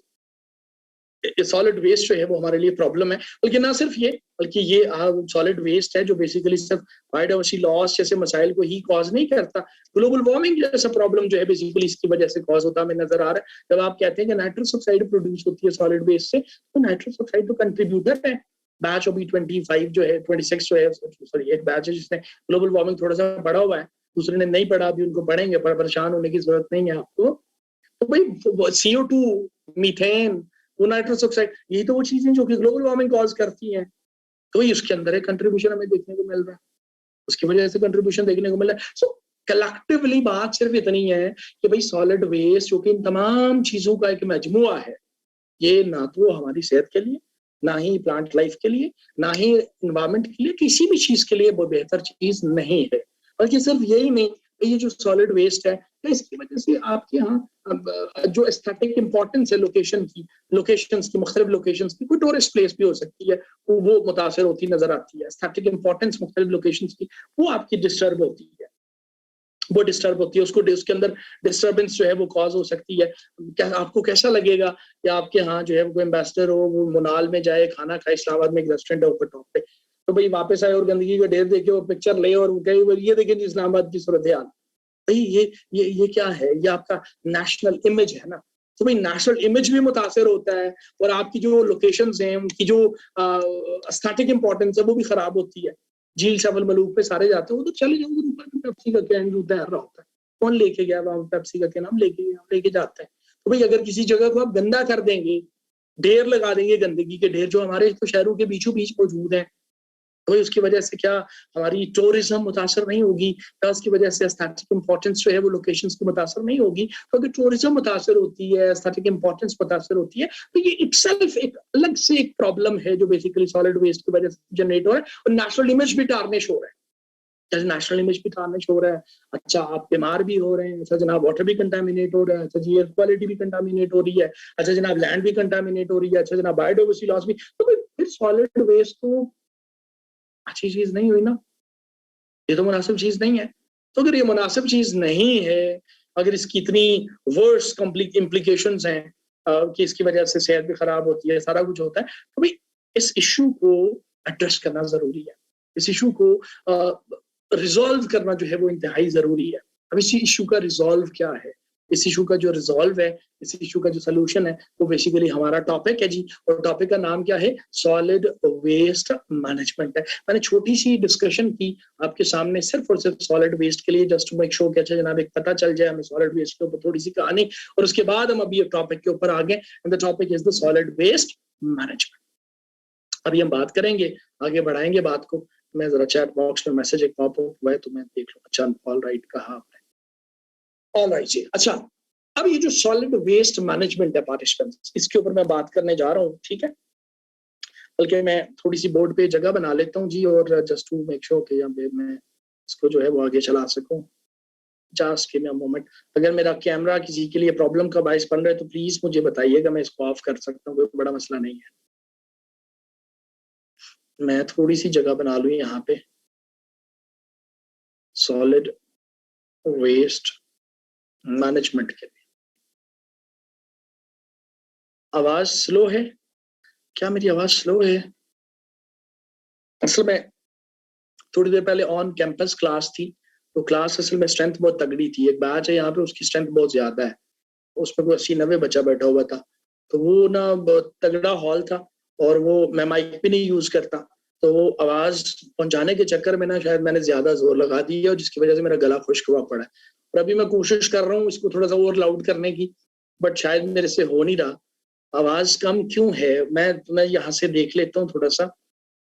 सॉलिड वेस्ट जो है वो हमारे लिए प्रॉब्लम है। बल्कि ना सिर्फ ये, बल्कि ये सॉलिड वेस्ट है जो बेसिकली सिर्फ बायोडाइवर्सिटी लॉस जैसे मसाइल को ही कॉज नहीं करता, ग्लोबल वार्मिंग जैसा प्रॉब्लम जो है बेसिकली इसकी वजह से कॉज होता हमें नजर आ रहा है। जब आप कहते हैं कि नाइट्रस ऑक्साइड प्रोड्यूस होती है सॉलिड वेस्ट से, तो नाइट्रस ऑक्साइड तो कंट्रीब्यूटर है। बैच अभी 25 जो है, 26 जो है, सॉरी एक बैच है जिसने ग्लोबल वार्मिंग थोड़ा सा पढ़ा हुआ है, दूसरे ने नहीं पढ़ा, अभी उनको पढ़ेंगे, पर परेशान होने की जरूरत नहीं है आपको। तो भाई CO2, मीथेन, वो नाइट्रस ऑक्साइड, यही तो वो चीजें जो कि ग्लोबल वार्मिंग कॉज करती हैं। तो इसके अंदर एक कंट्रीब्यूशन हमें देखने को मिल रहा है, उसकी वजह से कंट्रीब्यूशन देखने को मिल रहा है। सो कलेक्टिवली बात सिर्फ इतनी है कि भाई सॉलिड वेस्ट जो कि इन तमाम चीजों का एक मजमुआ है, ये ना तो हमारी सेहत के लिए, ना ही प्लांट लाइफ के लिए, ना ही इन्वायरमेंट के लिए, किसी भी चीज के लिए वो बेहतर चीज नहीं है। बल्कि सिर्फ यही नहीं, ये जो सॉलिड वेस्ट है, तो इसकी वजह से आपके यहाँ जो एस्थेटिक इंपॉर्टेंस है लोकेशंस की, मुख्तलिफ लोकेशंस की, कोई टूरिस्ट प्लेस भी हो सकती है, वो मुतासर होती नजर आती है। एस्थेटिक इंपॉर्टेंस मुख्तलिफ लोकेशंस की वो आपकी डिस्टर्ब होती है, वो डिस्टर्ब होती है, उसके अंदर डिस्टर्बेंस जो है वो कॉज हो सकती है। आपको कैसा लगेगा कि आपके यहाँ जो है वो एम्बेसडर हो, वो मुनाल में जाए, खाना खाए, इस्लामाबाद में एक रेस्टोरेंट है ऊपर टॉप पे, तो भाई वापस आए और गंदगी का ढेर देखे, वो पिक्चर ले और वो कहे ये देखें इस्लामाबाद की सूरत हाल। भाई ये क्या है, ये आपका नेशनल इमेज है ना। तो भाई नेशनल इमेज भी मुतासर होता है, और आपकी जो लोकेशंस हैं उनकी जो एस्थेटिक इंपॉर्टेंस है वो भी खराब होती है। झील शवल मलूक पे सारे जाते हैं, वो तो चले जाओ, ऊपर में पेप्सी का कैन जो तैर रहा होता है, कौन लेके गया वहां पेप्सी का कैन, हम लेके जाते हैं। तो भाई अगर किसी जगह को आप गंदा कर देंगे, ढेर लगा देंगे गंदगी के ढेर, जो हमारे तो शहरों के बीचों बीच मौजूद है, तो उसकी वजह से क्या हमारी टूरिज्म मुतासर नहीं होगी, या उसकी वजह से एस्थेटिक इंपॉर्टेंस जो है वो लोकेशंस की मुतासर नहीं होगी। तो अगर टूरिज्म मुतासर होती है, एस्थेटिक इंपॉर्टेंस मुतासर होती है, तो ये इटसेल्फ एक अलग से एक प्रॉब्लम है जो बेसिकली सॉलिड वेस्ट की वजह से जनरेट हो रहा है, और नेशनल इमेज भी टार्निश हो रहा है। जैसे नेशनल इमेज भी टार्निश हो रहा है, अच्छा आप बीमार भी हो रहे हैं, अच्छा जनाब वाटर भी कंटामिनेट हो रहा है, अच्छा जी एयर क्वालिटी भी कंटामिनेट हो रही है, अच्छा जनाब लैंड भी कंटामिनेट हो रही है, अच्छा जनाब बायोडाइवर्सिटी लॉस भी। तो फिर सॉलिड वेस्ट तो अच्छी चीज नहीं हुई ना, ये तो मुनासिब चीज नहीं है। तो अगर ये मुनासिब चीज नहीं है, अगर इसकी इतनी वर्स इम्प्लीकेशंस हैं कि इसकी वजह से सेहत भी खराब होती है, सारा कुछ होता है, तो भाई इस इशू को एड्रेस करना जरूरी है, इस इशू को रिजॉल्व करना जो है वो इंतहाई जरूरी है। अब इसी इशू का रिजॉल्व क्या है, इस इशू का जो रिजॉल्व है, इस इशू का जो सोल्यूशन है, वो बेसिकली हमारा टॉपिक है जी। और टॉपिक का नाम क्या है, सॉलिड वेस्ट मैनेजमेंट है। मैंने छोटी सी डिस्कशन की आपके सामने सिर्फ और सिर्फ सॉलिड वेस्ट के लिए, जस्ट टू मेक श्योर कि अच्छा जनाब एक पता चल जाए हमें सॉलिड वेस्ट के ऊपर थोड़ी सी कहानी, और उसके बाद हम अभी टॉपिक के ऊपर आगे। And the topic is the solid waste management. अभी हम बात करेंगे, आगे बढ़ाएंगे बात को। मैं जरा चैट बॉक्स में मैसेज एक पॉप अप हुआ है तो मैं देख लूं। अच्छा ऑल राइट कहा आपने, ऑल राइट जी। अच्छा अब ये जो सॉलिड वेस्ट मैनेजमेंट है पार्टिसिपेंट्स, इसके ऊपर मैं बात करने जा रहा हूँ, ठीक है। बल्कि मैं थोड़ी सी बोर्ड पे जगह बना लेता हूँ जी, और जस्ट टू मेक श्योर कि यहाँ पे मैं इसको जो है वो आगे चला सकूँ। Just give me a moment. अगर मेरा कैमरा किसी के लिए प्रॉब्लम का बायस बन रहा है तो प्लीज मुझे बताइएगा, मैं इसको ऑफ कर सकता हूँ, कोई बड़ा मसला नहीं है। मैं थोड़ी सी जगह बना लूँ यहाँ पे सॉलिड वेस्ट मैनेजमेंट के लिए। आवाज स्लो है क्या, मेरी आवाज स्लो है? असल में थोड़ी देर पहले ऑन कैंपस क्लास थी, तो क्लास असल में स्ट्रेंथ बहुत तगड़ी थी। एक बैच है यहाँ पे, उसकी स्ट्रेंथ बहुत ज्यादा है, उसमें कोई 80-90 बच्चा बैठा हुआ था। तो वो ना बहुत तगड़ा हॉल था, और वो मैं माइक भी नहीं यूज करता, तो वो आवाज पहुंचाने के चक्कर में ना शायद मैंने ज्यादा जोर लगा दिया, और जिसकी वजह से मेरा गला खुश्क हुआ पड़ा है। और अभी मैं कोशिश कर रहा हूँ इसको थोड़ा सा और लाउड करने की, बट शायद मेरे से हो नहीं रहा। आवाज कम क्यों है? मैं यहाँ से देख लेता हूँ थोड़ा सा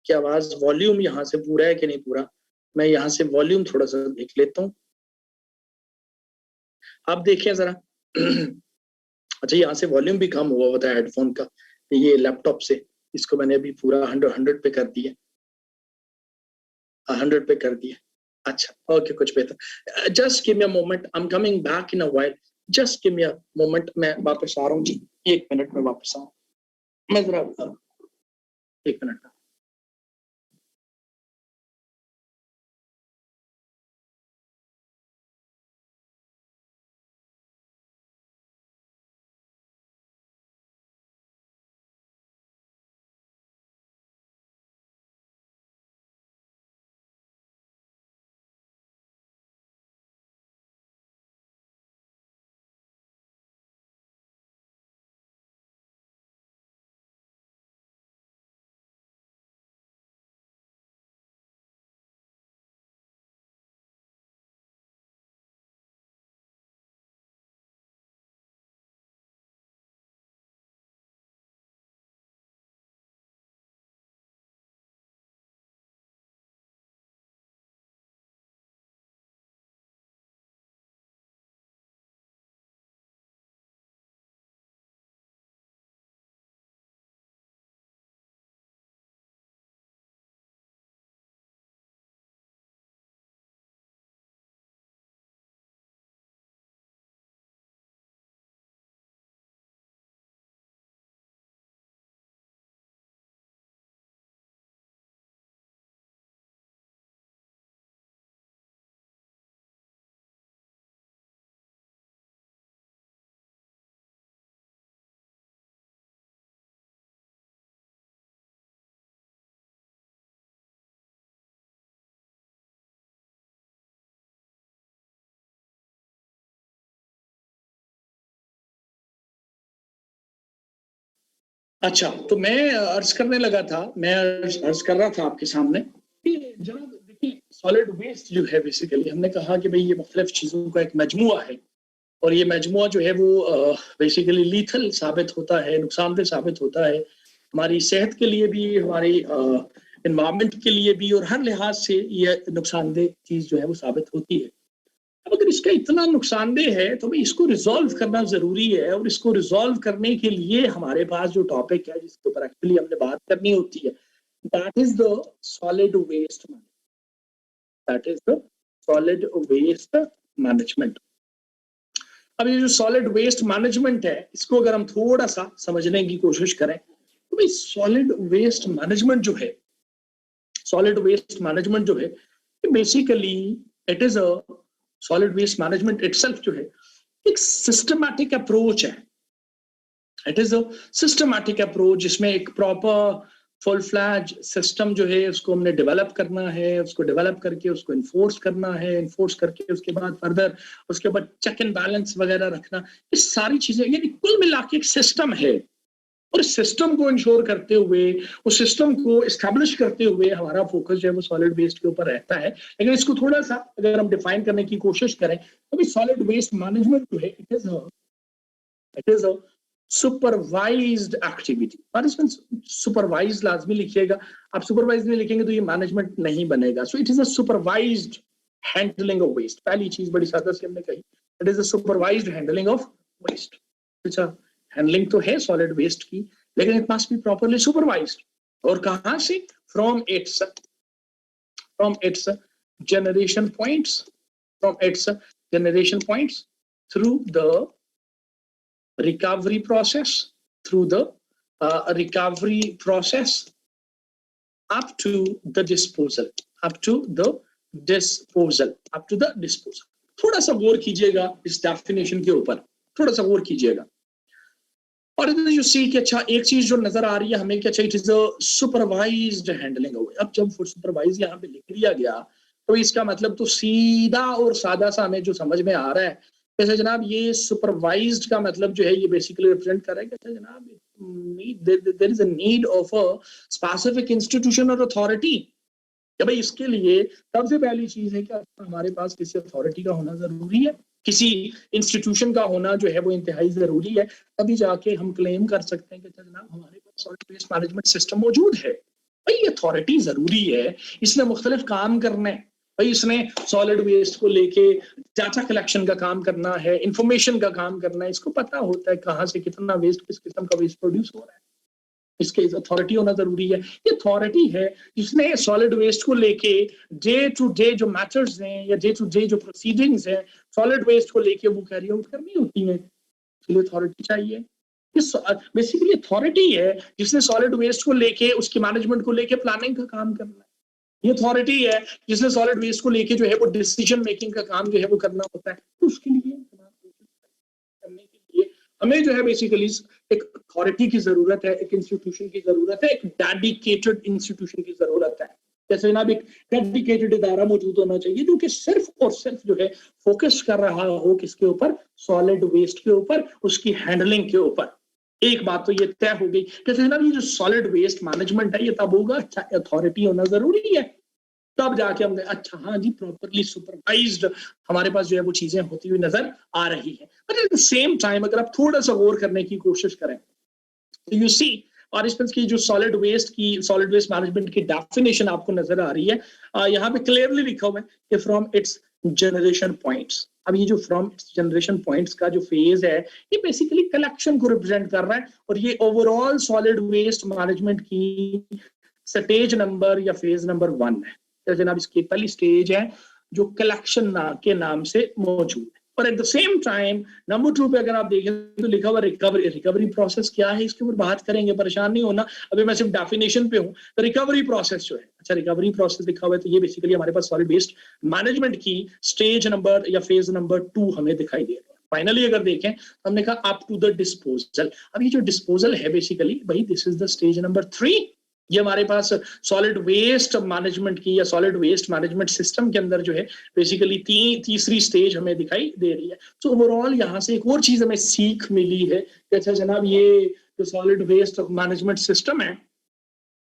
कि आवाज वॉल्यूम यहाँ से पूरा है कि नहीं पूरा। मैं यहाँ से वॉल्यूम थोड़ा सा देख लेता हूँ, आप देखिए जरा। अच्छा, यहाँ से वॉल्यूम भी कम हुआ होता है हेडफोन का, ये लैपटॉप से। इसको मैंने अभी पूरा 100 पे कर दिया, 100 पे कर दिया। अच्छा, ओके, कुछ बेहतर। Just give me a moment, I am coming back in a while, just give me a moment, मैं वापस आ रहा हूँ जी, 1 मिनट में वापस आऊँ मैं जरा, 1 मिनट। अच्छा, तो मैं अर्ज करने लगा था, मैं अर्ज कर रहा था आपके सामने कि जनाब देखिए, सॉलिड वेस्ट जो है बेसिकली हमने कहा कि भाई ये मुख्तलिफ चीज़ों का एक मजमुआ है, और ये मजमुआ जो है वो बेसिकली लीथल साबित होता है, नुकसानदेह साबित होता है हमारी सेहत के लिए भी, हमारी इन्वायरमेंट के लिए भी, और हर लिहाज से ये नुकसानदेह चीज़ जो है वो साबित होती है। अब अगर इसका इतना नुकसानदेह है तो भाई इसको रिजॉल्व करना जरूरी है, और इसको रिजॉल्व करने के लिए हमारे पास जो टॉपिक है जिसके ऊपर एक्चुअली हमने बात करनी होती है, that is the solid waste management, that is the solid waste management. अब ये जो सॉलिड वेस्ट मैनेजमेंट है, इसको अगर हम थोड़ा सा समझने की कोशिश करें तो भाई सॉलिड वेस्ट मैनेजमेंट जो है, सॉलिड वेस्ट मैनेजमेंट जो है, basically it is a solid waste management itself जो है एक सिस्टमैटिक अप्रोच है। It is a systematic approach जिसमें एक प्रॉपर फुल फ्लैज सिस्टम जो है उसको हमने डेवलप करना है, उसको डेवलप करके उसको इन्फोर्स करना है, इन्फोर्स करके उसके बाद फर्दर उसके बाद चेक एंड बैलेंस वगैरह रखना, ये सारी चीजें यानी कुल मिला के एक सिस्टम है। और इस सिस्टम को इंश्योर करते हुए, उस सिस्टम को एस्टैब्लिश करते हुए हमारा फोकस जो है वो सॉलिड वेस्ट के ऊपर रहता है। लेकिन इसको थोड़ा सा अगर हम डिफाइन करने की कोशिश करें तो भी सॉलिड वेस्ट मैनेजमेंट जो है it is a supervised activity. Management supervised लाजमी लिखिएगा, आप सुपरवाइज नहीं लिखेंगे तो ये मैनेजमेंट नहीं बनेगा। So it is a supervised handling of waste. पहली चीज बड़ी सादा सी हमने कही, it is a supervised handling of waste. अच्छा, हैंडलिंग तो है सॉलिड वेस्ट की, लेकिन it must be properly supervised. और कहां से? From its generation points, through the recovery process, through the recovery process up to the disposal, up to the disposal। थोड़ा सा गौर कीजिएगा इस डेफिनेशन के ऊपर, थोड़ा सा गौर कीजिएगा। और यू सी कि अच्छा एक चीज जो नजर आ रही है हमें कि अच्छा it is a supervised handling. अब जब सुपरवाइज यहाँ पे लिख दिया गया तो इसका मतलब तो सीधा और सादा सा हमें जो समझ में आ रहा है, जैसे जनाब ये सुपरवाइज्ड का मतलब जो है ये बेसिकली रिप्रेजेंट कर रहा है कि अच्छा जनाब there is a need of a specific institution और अथॉरिटी। भाई इसके लिए सबसे पहली चीज है कि हमारे पास किसी अथॉरिटी का होना जरूरी है। किसी इंस्टीट्यूशन का होना जो है वो इंतहाई जरूरी है, तभी जाके हम क्लेम कर सकते हैं कि जनाब हमारे पास सॉलिड वेस्ट मैनेजमेंट सिस्टम मौजूद है। भाई अथॉरिटी जरूरी है, इसने मुख्तलिफ काम करने हैं। भाई इसने सॉलिड वेस्ट को लेके डाटा कलेक्शन का काम करना है, इंफॉर्मेशन का काम करना है, इसको पता होता है कहाँ से कितना वेस्ट, किस किस्म का वेस्ट प्रोड्यूस हो रहा है, इसके अथॉरिटी होना जरूरी है। ये अथॉरिटी है जिसने सॉलिड वेस्ट को लेके डे टू डे जो मैटर्स हैं या डे टू डे जो प्रोसीडिंग्स हैं सॉलिड वेस्ट को लेके वो कैरी आउट करनी होती है, इसलिए अथॉरिटी चाहिए। बेसिकली अथॉरिटी है जिसने सॉलिड वेस्ट को लेके उसकी मैनेजमेंट को लेके प्लानिंग का काम करना है। ये अथॉरिटी है जिसने सॉलिड वेस्ट को लेके जो है वो डिसीजन मेकिंग का काम जो है वो करना होता है। तो उसके लिए करने के लिए हमें जो है बेसिकली एक अथॉरिटी की जरूरत है, एक इंस्टीट्यूशन की जरूरत है, एक डेडिकेटेड इंस्टीट्यूशन की जरूरत है। जैसे जनाब एक डेडिकेटेड इदारा मौजूद होना चाहिए जो कि सिर्फ और सिर्फ जो है फोकस कर रहा हो किसके ऊपर, सॉलिड वेस्ट के ऊपर, उसकी हैंडलिंग के ऊपर। एक बात तो ये तय हो गई कि जनाब ये जो सॉलिड वेस्ट मैनेजमेंट है ये तब होगा अच्छा अथॉरिटी होना जरूरी है, तब जाके हम अच्छा हाँ जी प्रॉपरली सुपरवाइज्ड हमारे पास जो है वो चीजें होती हुई नजर आ रही है। But at the same time अगर आप थोड़ा सा गौर करने की कोशिश करें तो यू सी पार्टिसिपेंट्स की जो सॉलिड वेस्ट मैनेजमेंट की डेफिनेशन आपको नजर आ रही है, यहाँ पे क्लियरली लिखा हुआ है कि फ्रॉम इट्स जनरेशन पॉइंट्स। अब ये जो फ्रॉम इट्स जनरेशन पॉइंट्स का जो फेज है ये बेसिकली कलेक्शन को रिप्रेजेंट कर रहा है और ये ओवरऑल सॉलिड वेस्ट मैनेजमेंट की स्टेज नंबर या फेज नंबर 1 है। तो जनाब इसकी पहली स्टेज है जो कलेक्शन के नाम से मौजूद है। और eight the same time number 2 पे अगर आप देखें तो लिखा हुआ रिकवरी प्रोसेस क्या है, इसके ऊपर बात करेंगे, परेशान नहीं होना, अभी मैं सिर्फ डेफिनेशन पे हूँ। तो रिकवरी प्रोसेस जो है, अच्छा रिकवरी प्रोसेस लिखा हुआ है तो ये बेसिकली हमारे पास सॉलिड वेस्ट मैनेजमेंट की स्टेज नंबर या फेज नंबर 2 हमें दिखाई दे रहा है। फाइनली अगर देखें तो हमने कहा अप टू द डिस्पोजल। अब ये जो डिस्पोजल है बेसिकली भाई this is the stage number 3। ये हमारे पास सॉलिड वेस्ट मैनेजमेंट की या सॉलिड वेस्ट मैनेजमेंट सिस्टम के अंदर जो है बेसिकली तीसरी स्टेज हमें दिखाई दे रही है। तो ओवरऑल यहाँ से एक और चीज हमें सीख मिली है कि अच्छा जनाब ये जो सॉलिड वेस्ट मैनेजमेंट सिस्टम है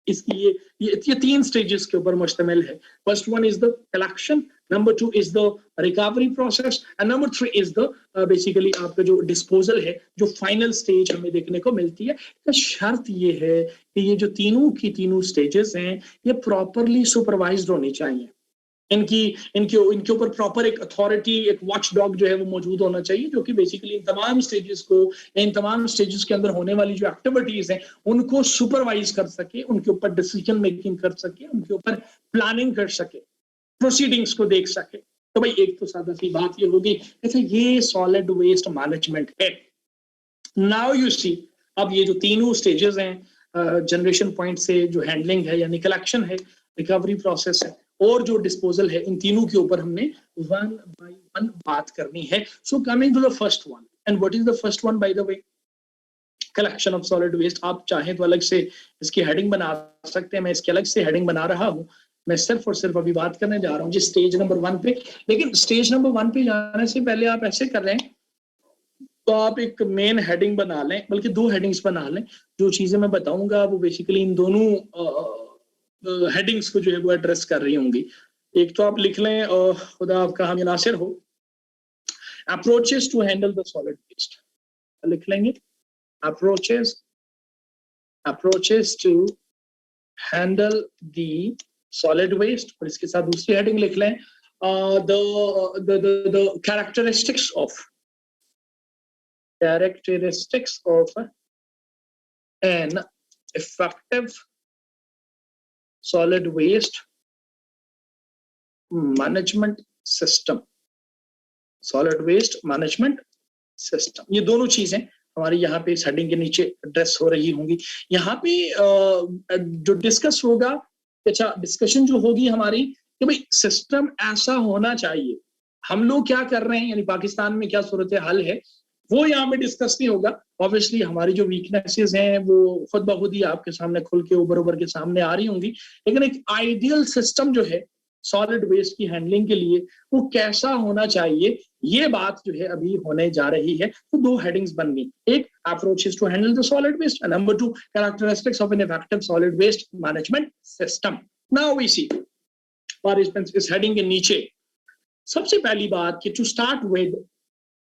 इसकी ये 3 स्टेजेस के ऊपर मुश्तमिल है। First one is the collection, number 2 is the recovery process and number 3 is the basically आपका जो डिस्पोजल है, जो फाइनल स्टेज हमें देखने को मिलती है। तो शर्त ये है कि ये जो तीनों स्टेजेस हैं ये प्रॉपरली सुपरवाइज्ड होनी चाहिए। इनके ऊपर प्रॉपर एक अथॉरिटी, एक वॉच डॉग जो है वो मौजूद होना चाहिए जो कि बेसिकली इन तमाम स्टेजेस के अंदर होने वाली जो एक्टिविटीज हैं उनको सुपरवाइज कर सके, उनके ऊपर डिसीजन मेकिंग कर सके, उनके ऊपर प्लानिंग कर सके, प्रोसीडिंग्स को देख सके। तो भाई एक तो सादा सी बात ये होगी जैसे ये सॉलिड वेस्ट मैनेजमेंट है। नाउ यू सी अब ये जो तीनों स्टेजेस हैं जनरेशन पॉइंट से जो हैंडलिंग है यानी कलेक्शन है, रिकवरी प्रोसेस है और जो डिस्पोजल है, इन तीनों के ऊपर हमने 1 by 1 बात करनी है। So coming to the first one, and what is the first one by the way, collection of solid waste. आप चाहें तो अलग से इसकी हेडिंग बना सकते हैं, मैं इसकी अलग से हेडिंग बना रहा हूं। मैं सिर्फ और सिर्फ अभी बात करने जा रहा हूं जिस स्टेज नंबर 1 पे। लेकिन स्टेज नंबर 1 पे जाने से पहले आप ऐसे कर लें तो आप एक मेन हेडिंग बना लें, बल्कि 2 हेडिंग्स बना लें। जो चीजें मैं बताऊंगा वो बेसिकली इन दोनों हेडिंग्स को जो है वो एड्रेस कर रही होंगी। एक तो आप लिख लें खुदा आपका हम नासिर हो, approaches to handle the solid waste, लिख लेंगे approaches to handle the solid waste. और इसके साथ दूसरी हेडिंग लिख लें the characteristics of an effective solid waste management system। ये दोनों चीजें हमारी यहाँ पे इस हेडिंग के नीचे एड्रेस हो रही होंगी। यहाँ पे जो डिस्कस होगा, अच्छा डिस्कशन जो होगी हमारी कि भाई सिस्टम ऐसा होना चाहिए, हम लोग क्या कर रहे हैं यानी पाकिस्तान में क्या सूरत हाल है वो यहाँ पे डिस्कस नहीं होगा। ऑब्वियसली हमारी जो वीकनेसेस हैं वो खुद ब खुद ही आपके सामने खुल के उभर के सामने आ रही होंगी। लेकिन एक आइडियल सिस्टम जो है सॉलिड वेस्ट की हैंडलिंग के लिए वो कैसा होना चाहिए, ये बात जो है अभी होने जा रही है। तो 2 हेडिंग्स बन गई, एक approaches to handle the solid waste and number 2 characteristics of an effective solid waste management system. Now we see participants इस हेडिंग के नीचे सबसे पहली बात कि टू स्टार्ट विद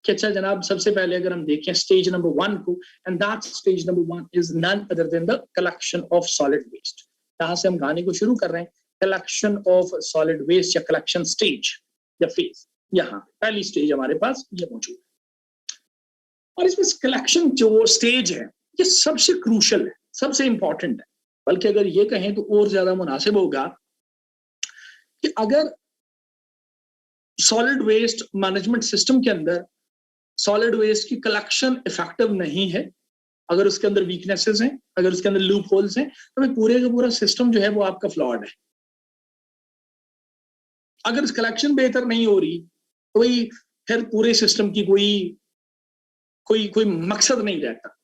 कि अच्छा जनाब सबसे पहले अगर हम देखें स्टेज नंबर 1 को, and that stage number 1 is none other than the collection of solid waste. यहां से हम गाने को शुरू कर रहे हैं, कलेक्शन ऑफ सॉलिड वेस्ट या कलेक्शन स्टेज या फेज। यहाँ पहली स्टेज हमारे पास ये मौजूद है, और इसमें कलेक्शन जो स्टेज है ये सबसे क्रूशल है, सबसे इंपॉर्टेंट है, बल्कि अगर ये कहें तो और ज्यादा मुनासिब होगा कि अगर सॉलिड वेस्ट मैनेजमेंट सिस्टम के अंदर सॉलिड वेस्ट की कलेक्शन इफेक्टिव नहीं है, अगर उसके अंदर वीकनेसेस हैं, अगर उसके अंदर लूप होल्स हैं, तो भाई पूरे का पूरा सिस्टम जो है वो आपका फ्लॉड है। अगर कलेक्शन बेहतर नहीं हो रही तो भाई फिर पूरे सिस्टम की कोई कोई कोई मकसद नहीं रहता।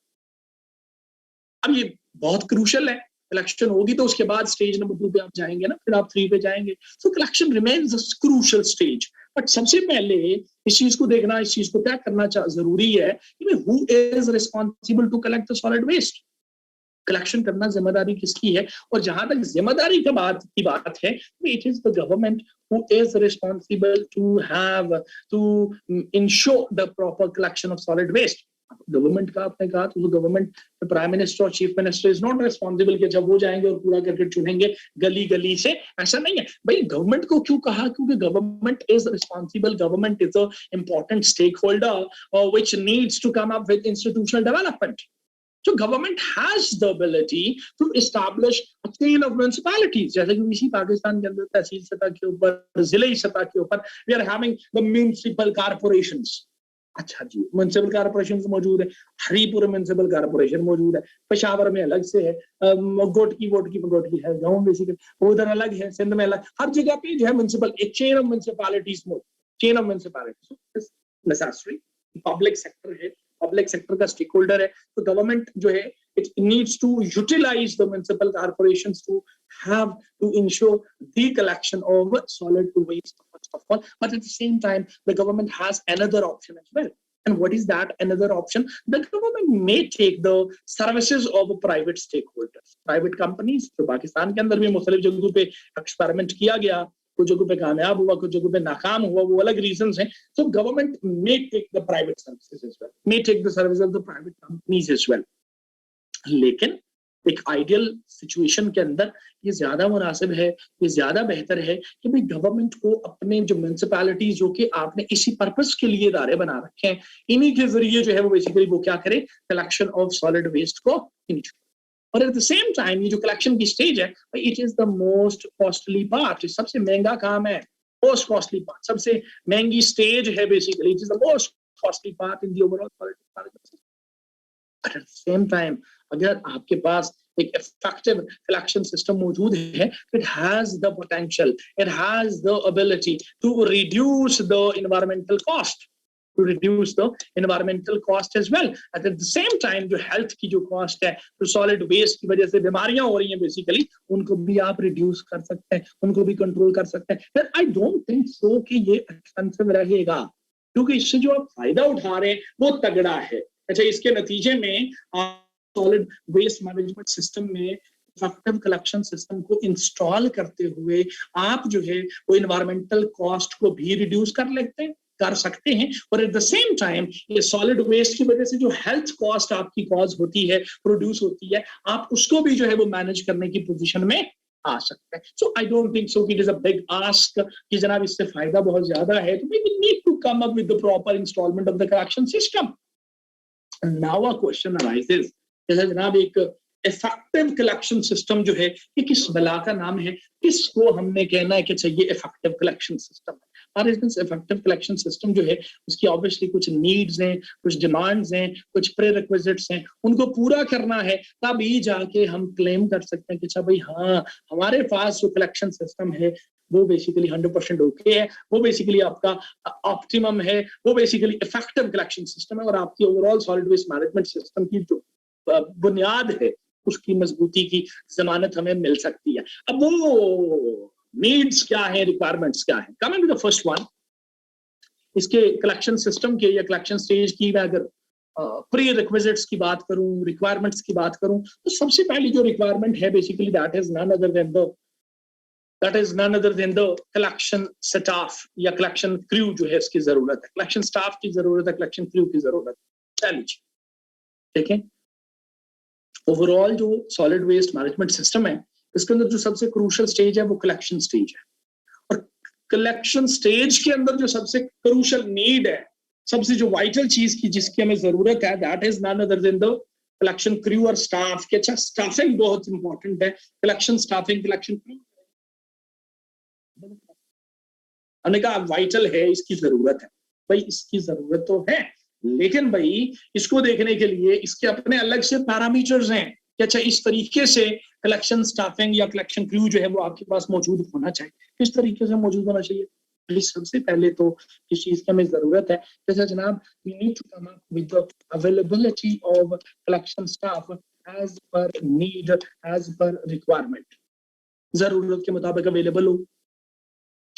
अब ये बहुत क्रूशल है, कलेक्शन होगी तो उसके बाद स्टेज नंबर 2 पे आप जाएंगे ना, फिर आप 3 पे जाएंगे। सो collection remains a crucial stage, but सबसे पहले इस चीज को देखना, इस चीज को क्या करना जरूरी है कि who is responsible to collect the solid waste. Collection करना जिम्मेदारी किसकी है, और जहां तक जिम्मेदारी की बात है, it is the government who is responsible to have to ensure the proper collection of solid waste। Government का आपने कहा तो गवर्नमेंट, प्राइम मिनिस्टर और chief minister is not responsible कि जब वो जाएंगे और पूरा करके चुनेंगे गली गली से, ऐसा नहीं है भाई। गवर्नमेंट को क्यों कहा, क्योंकि government is responsible, government is a important stakeholder which needs to come up with institutional development. So government has the ability to establish a chain of municipalities, जैसे कि इसी पाकिस्तान के अंदर तहसील सतह के ऊपर, जिले सतह के ऊपर we are having the municipal corporations। अच्छा जी, म्युनिसिपल कॉर्पोरेशन मौजूद है, हरीपुर म्युनिसिपल कॉर्पोरेशन मौजूद है, पेशावर में अलग से है, गोटकी है, गाँव बेसिकली उधर अलग है, सिंध में अलग, हर जगह पे जो है म्युनिसिपल, एक chain of municipalities chain of municipalities necessary. Public sector है, पब्लिक सेक्टर का स्टेक होल्डर है, तो गवर्नमेंट जो है it needs to utilize the municipal corporations to have to ensure the collection of solid waste first of all, but at the same time the government has another option as well। And what is that another option? The government may take the services of private stakeholders, private companies। तो पाकिस्तान के अंदर भी मुख्तलिफ जगहों पे experiment किया गया, कुछ जगहों पे कामयाब हुआ, कुछ जगहों पे नाकाम हुआ, वो अलग रीजंस हैं। So government may take the private services as well, may take the service of the private companies as well. लेकिन एक आइडियल सिचुएशन के अंदर ये ज्यादा मुनासिब है, ये ज्यादा बेहतर है कि भाई गवर्नमेंट को अपने जो म्युनिसिपैलिटीज जो कि आपने इसी पर्पस के लिए इदारे बना रखे हैं, इन्हीं के जरिए जो है वो बेसिकली वो क्या करे, कलेक्शन ऑफ सॉलिड वेस्ट को इनिशिएट। और एट द सेम टाइम ये जो कलेक्शन की स्टेज है, it is the most costly part, सबसे महंगा काम है, मोस्ट कॉस्टली पार्ट, सबसे महंगी स्टेज है basically, it is the most costly part in the overall solid management. But at the same time अगर आपके पास एक इफेक्टिव कलेक्शन सिस्टम मौजूद है, it has the potential, it has the ability to reduce the environmental cost, to reduce the environmental cost as well। At the same time जो health की जो cost है, तो solid waste की वजह से बीमारियां हो रही हैं बेसिकली, उनको भी आप reduce कर सकते हैं, उनको भी control कर सकते हैं। But I don't think so कि ये expensive रहेगा, क्योंकि इससे जो आप फायदा उठा रहे हैं वो तगड़ा है। अच्छा, इसके नतीजे में solid waste management system में इफेक्टिव कलेक्शन सिस्टम को इंस्टॉल करते हुए आप जो है वो इन्वायरमेंटल कॉस्ट को भी रिड्यूस कर सकते हैं, और एट द सेम टाइम ये सॉलिड वेस्ट की वजह से जो हेल्थ कॉस्ट आपकी कॉज होती है, प्रोड्यूस होती है, आप उसको भी जो है वो मैनेज करने की पोजीशन में आ सकते हैं। So I don't think so it is a big ask कि जनाब इससे फायदा बहुत ज्यादा है, तो we need to come up with the proper installment of the collection system. Now a question arises, जैसे जनाब एक इफेक्टिव कलेक्शन सिस्टम जो है ये किस बला का नाम है, किसको हमने कहना है कि चाहिए इफेक्टिव कलेक्शन सिस्टम है। और इफेक्टिव कलेक्शन सिस्टम जो है उसकी ऑब्वियसली कुछ नीड्स हैं, कुछ डिमांड्स हैं, कुछ प्रीरिक्विजिट्स हैं, उनको पूरा करना है, तभी जाके हम क्लेम कर सकते हैं कि अच्छा भाई हाँ हमारे पास जो कलेक्शन सिस्टम है वो बेसिकली 100% ओके है, वो बेसिकली आपका ऑप्टिमम है, वो बेसिकली इफेक्टिव कलेक्शन सिस्टम है, और आपकी overall solid waste management system की जो बुनियाद है उसकी मजबूती की जमानत हमें मिल सकती है। अब वो नीड्स क्या है, रिक्वायरमेंट्स क्या है, coming to the first one, इसके कलेक्शन सिस्टम के या कलेक्शन स्टेज की मैं अगर प्री रिक्विजिट्स की बात करूं, रिक्वायरमेंट्स की बात करूं, तो सबसे पहली जो रिक्वायरमेंट है basically that is none other than the that is none other than the collection staff या कलेक्शन क्रू जो है इसकी जरूरत है, कलेक्शन स्टाफ की जरूरत है, कलेक्शन क्रू की जरूरत है। चलिए ठीक है, ओवरऑल जो सॉलिड वेस्ट मैनेजमेंट सिस्टम है इसके अंदर जो सबसे क्रूशियल स्टेज है वो कलेक्शन स्टेज है, और कलेक्शन स्टेज के अंदर जो सबसे क्रूशियल नीड है, सबसे जो वाइटल चीज की जिसकी हमें जरूरत है, that is none other than the collection crew और स्टाफ के। अच्छा, स्टाफिंग बहुत इंपॉर्टेंट है, कलेक्शन स्टाफिंग, कलेक्शन क्रू हमने कहा वाइटल है, इसकी जरूरत है भाई, इसकी जरूरत तो है, लेकिन भाई इसको देखने के लिए इसके अपने अलग से पैरामीटर्स हैं कि अच्छा इस तरीके से कलेक्शन स्टाफिंग या कलेक्शन क्रू जो है वो आपके पास मौजूद होना चाहिए, किस तरीके से मौजूद होना चाहिए। सबसे पहले तो इस चीज की हमें जरूरत है, जैसे जनाब we need to come up with the availability of collection staff as per need, as per requirement, जरूरत के मुताबिक अवेलेबल हो।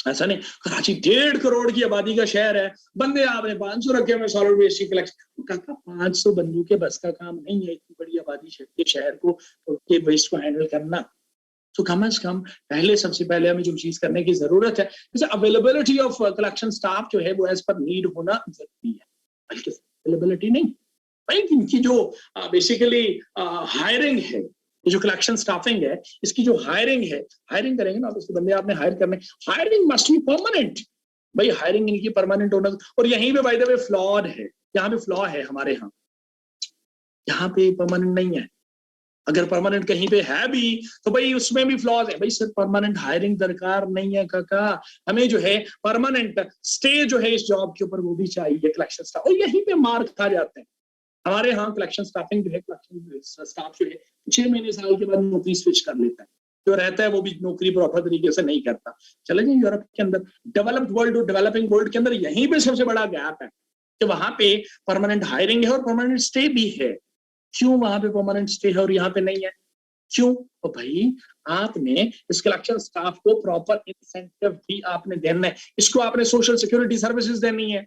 ऐसा नहीं कराची 1.5 करोड़ की आबादी का शहर है, बंदे आपने 500 रखे हुए सॉलिड वेस्ट की कलेक्शन, काका 500 बंदों के बस का काम नहीं है इतनी बड़ी आबादी के शहर को के वेस्ट को हैंडल करना। तो कम से कम पहले सबसे पहले हमें जो चीज करने की जरूरत है, जैसे अवेलेबिलिटी ऑफ कलेक्शन स्टाफ जो है वो एज पर नीड होना जरूरी है, बल्कि अवेलेबिलिटी नहीं भाई, इनकी जो बेसिकली हायरिंग है, ये जो कलेक्शन स्टाफिंग है इसकी जो हायरिंग है, हायरिंग करेंगे ना तो उसके बंदे आपने हायर करने, हायरिंग मस्ट बी परमानेंट भाई, हायरिंग इनकी परमानेंट होना। और यहीं पे बाय द वे फ्लॉड है, यहाँ पे फ्लॉ है हमारे यहाँ पे परमानेंट नहीं है। अगर परमानेंट कहीं पे है भी तो भाई उसमें भी फ्लॉज है भाई, सिर्फ परमानेंट हायरिंग दरकार नहीं है काका, हमें जो है परमानेंट स्टे जो है इस जॉब के ऊपर वो भी चाहिए कलेक्शन स्टाफ। और यहीं पे मार खा जाते हैं हमारे यहाँ कलेक्शन स्टाफिंग जो है, कलेक्शन स्टाफ जो है 6 महीने साल के बाद नौकरी स्विच कर लेता है, जो रहता है वो भी नौकरी प्रॉपर तरीके से नहीं करता। चले जाए यूरोप के अंदर, डेवलप्ड वर्ल्ड और डेवलपिंग वर्ल्ड के अंदर यहीं पे सबसे बड़ा गैप है कि वहां पे परमानेंट हायरिंग है और परमानेंट स्टे भी है। क्यों वहां पे परमानेंट स्टे है और यहाँ पे नहीं है, क्यों? तो भाई आपने इस कलेक्शन स्टाफ को प्रॉपर इंसेंटिव भी आपने देना है, इसको आपने सोशल सिक्योरिटी सर्विसेज देनी है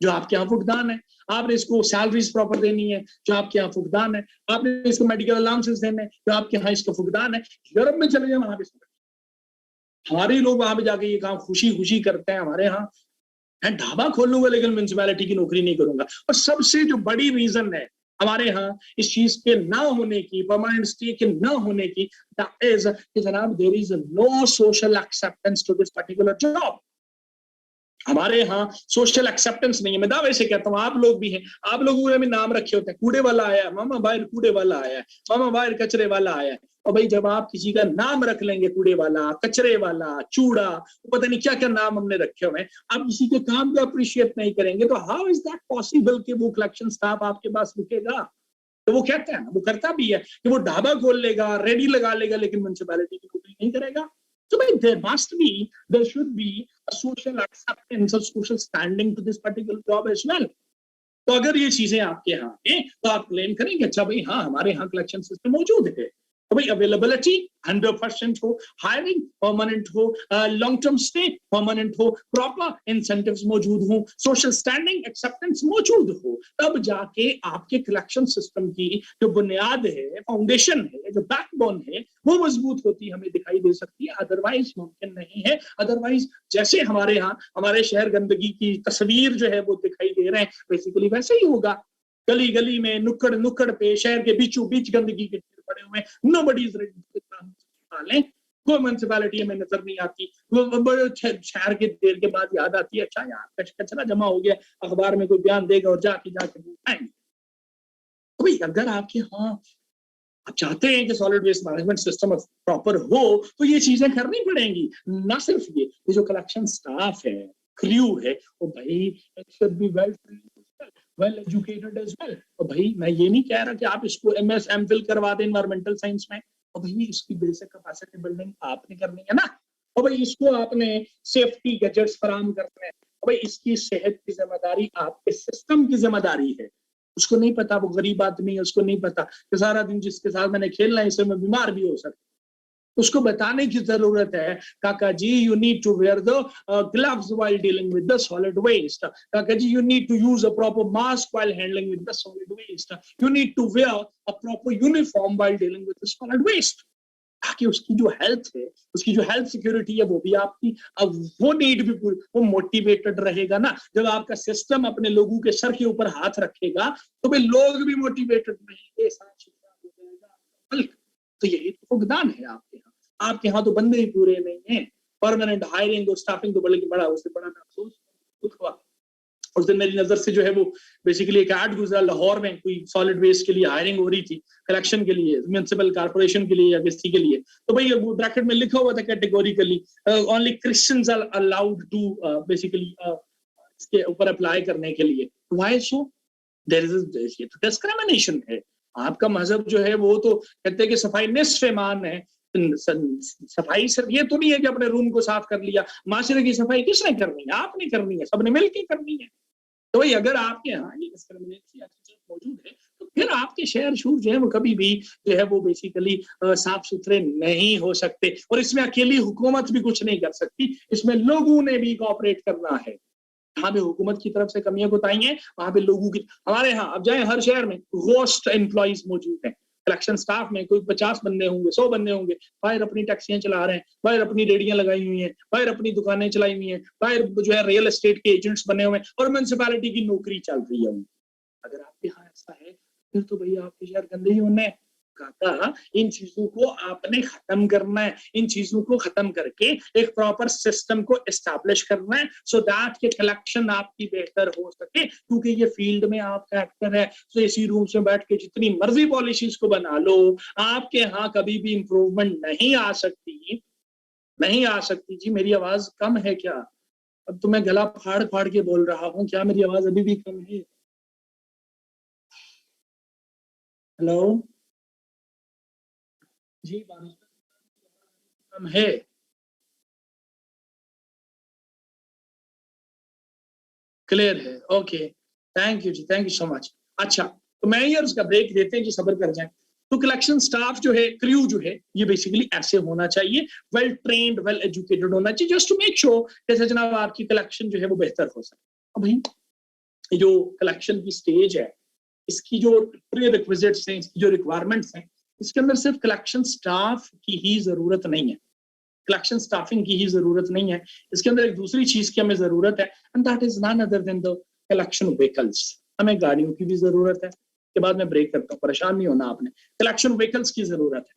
जो आपके यहाँ फुकदान है, आपने इसको सैलरीज प्रॉपर देनी है जो आपके यहाँ फुकदान है, आपने इसको मेडिकल अलाउंसेस देने हैं जो आपके यहाँ इसका फुकदान है। यूरोप में चले जाए वहां पे हमारे लोग वहां पे जाके ये काम खुशी खुशी करते हैं, हमारे यहाँ मैं ढाबा खोल लूंगा लेकिन म्यूनसिपैलिटी की नौकरी नहीं करूंगा। और सबसे जो बड़ी रीजन है हमारे यहाँ इस चीज के ना होने की, परमानेंट स्टे के ना होने की, दैट इज कि जनाब there is no social acceptance to this particular job. हमारे यहाँ सोशल एक्सेप्टेंस नहीं है, मैं दावे से कहता हूँ, आप लोग भी हैं, आप लोगों ने भी नाम रखे होते हैं, कूड़े वाला आया, मामा बाहर कूड़े वाला आया, मामा बाहर कचरे वाला आया। और भाई जब आप किसी का नाम रख लेंगे, कूड़े वाला, कचरे वाला, चूड़ा, पता नहीं क्या क्या नाम हमने रखे हुए हैं, आप किसी के काम को अप्रिशिएट नहीं करेंगे तो हाउ इज दैट पॉसिबल कि वो कलेक्शन स्टाफ आपके पास रुकेगा? तो वो कहता है ना, वो करता भी है कि वो ढाबा खोल लेगा, रेडी लगा लेगा, लेकिन म्युनिसिपैलिटी की नौकरी नहीं करेगा। So there should be a social acceptance or social standing to this particular job as well. तो अगर ये चीजें आपके यहाँ हैं तो आप क्लेम करेंगे अच्छा भाई हाँ हमारे यहाँ कलेक्शन सिस्टम मौजूद है, तो भाई अवेलेबिलिटी 100% हो, हायरिंग परमानेंट हो, लॉन्ग टर्म स्टे परमानेंट हो, प्रॉपर इंसेंटिव्स मौजूद हो, सोशल स्टैंडिंग एक्सेप्टेंस मौजूद हो, तब जाके आपके कलेक्शन सिस्टम की जो बुनियाद है, फाउंडेशन है, जो बैकबोन है वो मजबूत होती हमें दिखाई दे सकती है। अदरवाइज मुमकिन नहीं है। अदरवाइज जैसे हमारे यहाँ हमारे शहर गंदगी की तस्वीर जो है वो दिखाई दे रहे हैं, बेसिकली वैसे ही होगा। गली गली में, नुक्कड़ नुक्कड़ पे, शहर के बीचों बीच गंदगी के पड़े हुए, नोबडी इज रेडी टू, कोई म्युनिसिपैलिटी में नजर नहीं आती। शहर के देर के बाद याद आती है अच्छा यार कचरा जमा हो गया, अखबार में कोई बयान देगा और जाके उठाएंगे। तो भाई अगर आपके यहाँ आप चाहते हैं कि solid waste management system proper हो तो ये चीजें करनी पड़ेंगी। ना सिर्फ ये जो कलेक्शन स्टाफ है, क्रू है, वो भाई it should be well educated as well. और भाई मैं ये नहीं कह रहा कि आप इसको MS MPhil करवा दें एनवायरमेंटल साइंस में, और भाई इसकी बेसिक कैपेसिटी बिल्डिंग आपने करनी है ना, और भाई इसको आपने सेफ्टी गैजेट्स फराहम करने हैं, और भाई इसकी सेहत की जिम्मेदारी आपके सिस्टम की जिम्मेदारी है। उसको नहीं पता, वो गरीब आदमी है, उसको नहीं पता कि सारा दिन जिसके साथ मैंने खेलना है इससे मैं बीमार भी हो सकता, उसको बताने की जरूरत है काका जी you need to wear the gloves while dealing with the solid waste, काका जी you need to use a proper mask while handling with the solid waste, you need to wear a proper uniform while dealing with the solid waste. ताकि उसकी जो health है, उसकी जो health security है वो भी आपकी, अब वो नीड भी पूरी, वो मोटिवेटेड रहेगा ना। जब आपका सिस्टम अपने लोगों के सर के ऊपर हाथ रखेगा तो भाई लोग भी मोटिवेटेड रहेंगे, साफ सुथरा हो जाएगा मुल्क। तो यही तो फुकदान है आपके यहाँ। आपके यहाँ तो बंदे ही पूरे नहीं है, परमानेंट हायरिंग और स्टाफिंग तो बड़ा उससे बड़ा मैं अफसोस दुख हुआ। उस दिन मेरी नजर से जो है वो बेसिकली एक एड गुजरा, लाहौर में कोई सॉलिड वेस्ट के लिए हायरिंग हो रही थी, कलेक्शन के लिए, म्यूनिसिपल कॉर्पोरेशन के लिए या किसी के लिए। तो भाई वो ब्रैकेट में लिखा हुआ था categorically only Christians are allowed to basically इसके ऊपर अप्लाई करने के लिए। Why so? There is discrimination है। आपका मजहब जो है वो तो कहते हैं कि सफाई निस्फ ईमान है। सफाई सिर्फ ये तो नहीं है कि अपने रूम को साफ कर लिया, माशरे की सफाई किसने करनी है? आपने करनी है, सबने मिलकर करनी है। तो भाई अगर आपके यहाँ ये डिस्क्रिमिनेशन मौजूद है तो फिर आपके शहर शूर जो है वो कभी भी जो है वो बेसिकली साफ सुथरे नहीं हो सकते। और इसमें अकेली हुकूमत भी कुछ नहीं कर सकती, इसमें लोगों ने भी कोऑपरेट करना है। जहाँ भी हुकूमत की तरफ से कमियां कोताही हैं वहां पे लोगों की, हमारे यहाँ अब जाए हर शहर में गोस्ट एम्प्लॉइज मौजूद हैं। कलेक्शन स्टाफ में कोई 50 बंदे होंगे, 100 बंदे होंगे, बाहर अपनी टैक्सियां चला रहे हैं, बाहर अपनी रेडियां लगाई हुई हैं, बाहर अपनी दुकानें चलाई हुई हैं, बाहर जो है रियल एस्टेट के एजेंट्स बने हुए हैं और म्यूनसिपैलिटी की नौकरी चल रही है। अगर आपके यहाँ ऐसा है फिर तो भैया आपके शहर गंदे ही होने हैं। काका इन चीजों को आपने खत्म करना है, इन चीजों को खत्म करके एक प्रॉपर सिस्टम को एस्टैब्लिश करना है सो दैट के कलेक्शन आपकी बेहतर हो सके। क्योंकि ये फील्ड में आपका एक्टर है तो इसी रूम में बैठ के जितनी मर्जी पॉलिसीज को बना लो, आपके यहाँ कभी भी इंप्रूवमेंट नहीं आ सकती, नहीं आ सकती। जी मेरी आवाज कम है क्या? अब तो मैं गला फाड़ फाड़ के बोल रहा हूँ, क्या मेरी आवाज अभी भी कम है? हेलो जी, बारिश कम है। क्लियर है, ओके, थैंक यू जी, थैंक यू सो मच। अच्छा तो मेयर्स का ब्रेक देते हैं जी, सब्र कर जाएं। तो कलेक्शन स्टाफ जो है, क्रू जो है, ये बेसिकली ऐसे होना चाहिए, वेल ट्रेन्ड, वेल एजुकेटेड होना चाहिए, जस्ट टू मेक श्योर जैसे जनाब आपकी कलेक्शन जो है वो बेहतर हो सके। अब भाई जो कलेक्शन की स्टेज है, इसकी जो प्री रिक्विजिट्स हैं, इसकी जो रिक्वायरमेंट्स हैं, इसके अंदर सिर्फ कलेक्शन स्टाफ की ही जरूरत नहीं है, कलेक्शन स्टाफिंग की ही जरूरत नहीं है। इसके अंदर एक दूसरी चीज की हमें जरूरत है and that is none other than the collection vehicles. हमें गाड़ियों की भी जरूरत है। के बाद मैं ब्रेक करता हूँ, परेशान नहीं होना आपने। कलेक्शन व्हीकल्स की जरूरत है।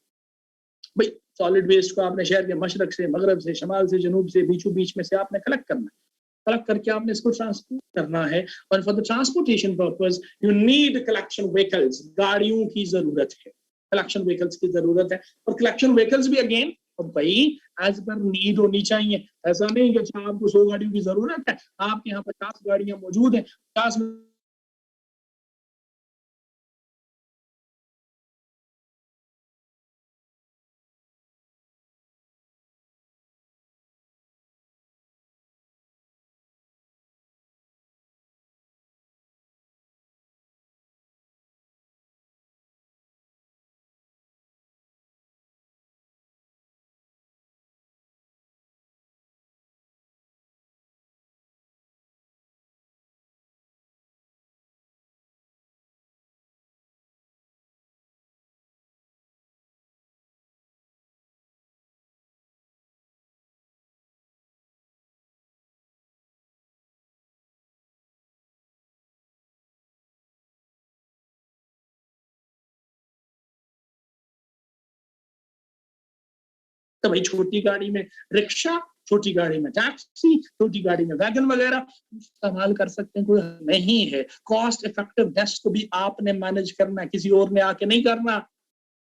भाई सॉलिड वेस्ट को आपने शहर के मशरक से, मगरब से, शमाल से, जनूब से, बीचों बीच में से आपने कलेक्ट करना है। कलेक्ट करके आपने इसको ट्रांसपोर्ट करना है और for the transportation purpose you need collection vehicles. गाड़ियों की जरूरत है, कलेक्शन व्हीकल्स की जरूरत है। और कलेक्शन व्हीकल्स भी अगेन भाई एज पर नीड होनी चाहिए। ऐसा नहीं कि अच्छा आपको 100 गाड़ियों की जरूरत है, आपके यहाँ 50 गाड़ियां मौजूद हैं, 50 में तो भाई छोटी गाड़ी में रिक्शा, छोटी गाड़ी में टैक्सी, छोटी गाड़ी में वैगन वगैरह इस्तेमाल कर सकते हैं, कोई नहीं है। कॉस्ट इफेक्टिवनेस को भी आपने मैनेज करना है, किसी और ने आके नहीं करना।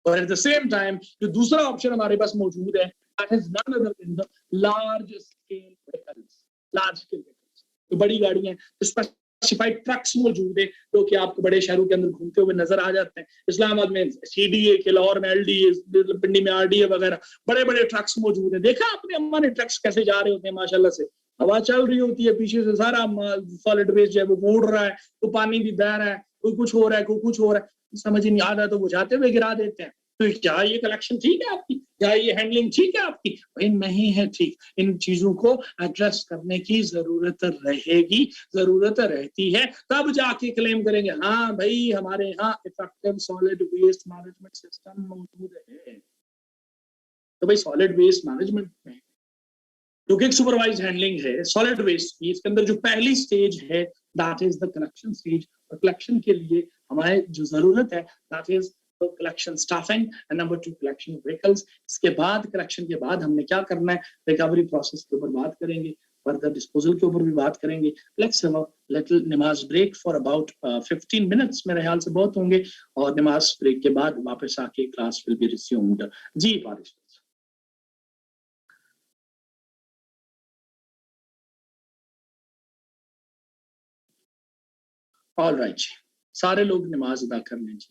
और एट द सेम टाइम जो दूसरा ऑप्शन हमारे पास मौजूद है that is none other than the large scale vehicles. Large scale vehicles तो बड़ी गाड़ियां, स्पेसिफाइड ट्रक्स मौजूद है जो कि आपको बड़े शहरों के अंदर घूमते हुए नजर आ जाते हैं। इस्लामाबाद में सीडीए के, लाहौर में एलडीए, पिंडी में आरडीए वगैरह बड़े बड़े ट्रक्स मौजूद है। देखा आपने अम्मा ने ट्रक्स कैसे जा रहे होते हैं माशाल्लाह से, हवा चल रही होती है, पीछे से सारा सॉलिड वेस्ट जो है वो उड़ रहा है, तो पानी भी बह रहा है, कोई कुछ हो रहा है, कोई कुछ हो रहा है, समझ ही नहीं आता तो वो जाते हुए गिरा देते हैं। तो क्या ये कलेक्शन ठीक है आपकी? क्या ये हैंडलिंग ठीक है आपकी? भाई नहीं है ठीक। इन चीजों को एड्रेस करने की जरूरत रहेगी, जरूरत रहती है, तब जाके क्लेम करेंगे हाँ भाई हमारे यहाँ effective solid waste management system मौजूद है। तो भाई सॉलिड वेस्ट मैनेजमेंट में जो कि एक सुपरवाइज हैंडलिंग है सॉलिड वेस्ट की, इसके अंदर जो पहली स्टेज है that is the collection stage. और कलेक्शन के लिए हमारे जो जरूरत है that is collection staffing and number 2 collection vehicles. इसके बाद कलेक्शन के बाद हमने क्या करना है, रिकवरी प्रोसेस के ऊपर बात करेंगे, फर्दर डिस्पोजल के ऊपर भी बात करेंगे। लेट्स हैव अ लिटिल नमाज ब्रेक फॉर अबाउट 15 मिनट्स, मेरे ख्याल से बहुत होंगे, और नमाज ब्रेक के बाद वापस आके क्लास विल बी रिज्यूम्ड। जी पारिश। ऑल राइट जी, सारे लोग नमाज अदा कर लें जी।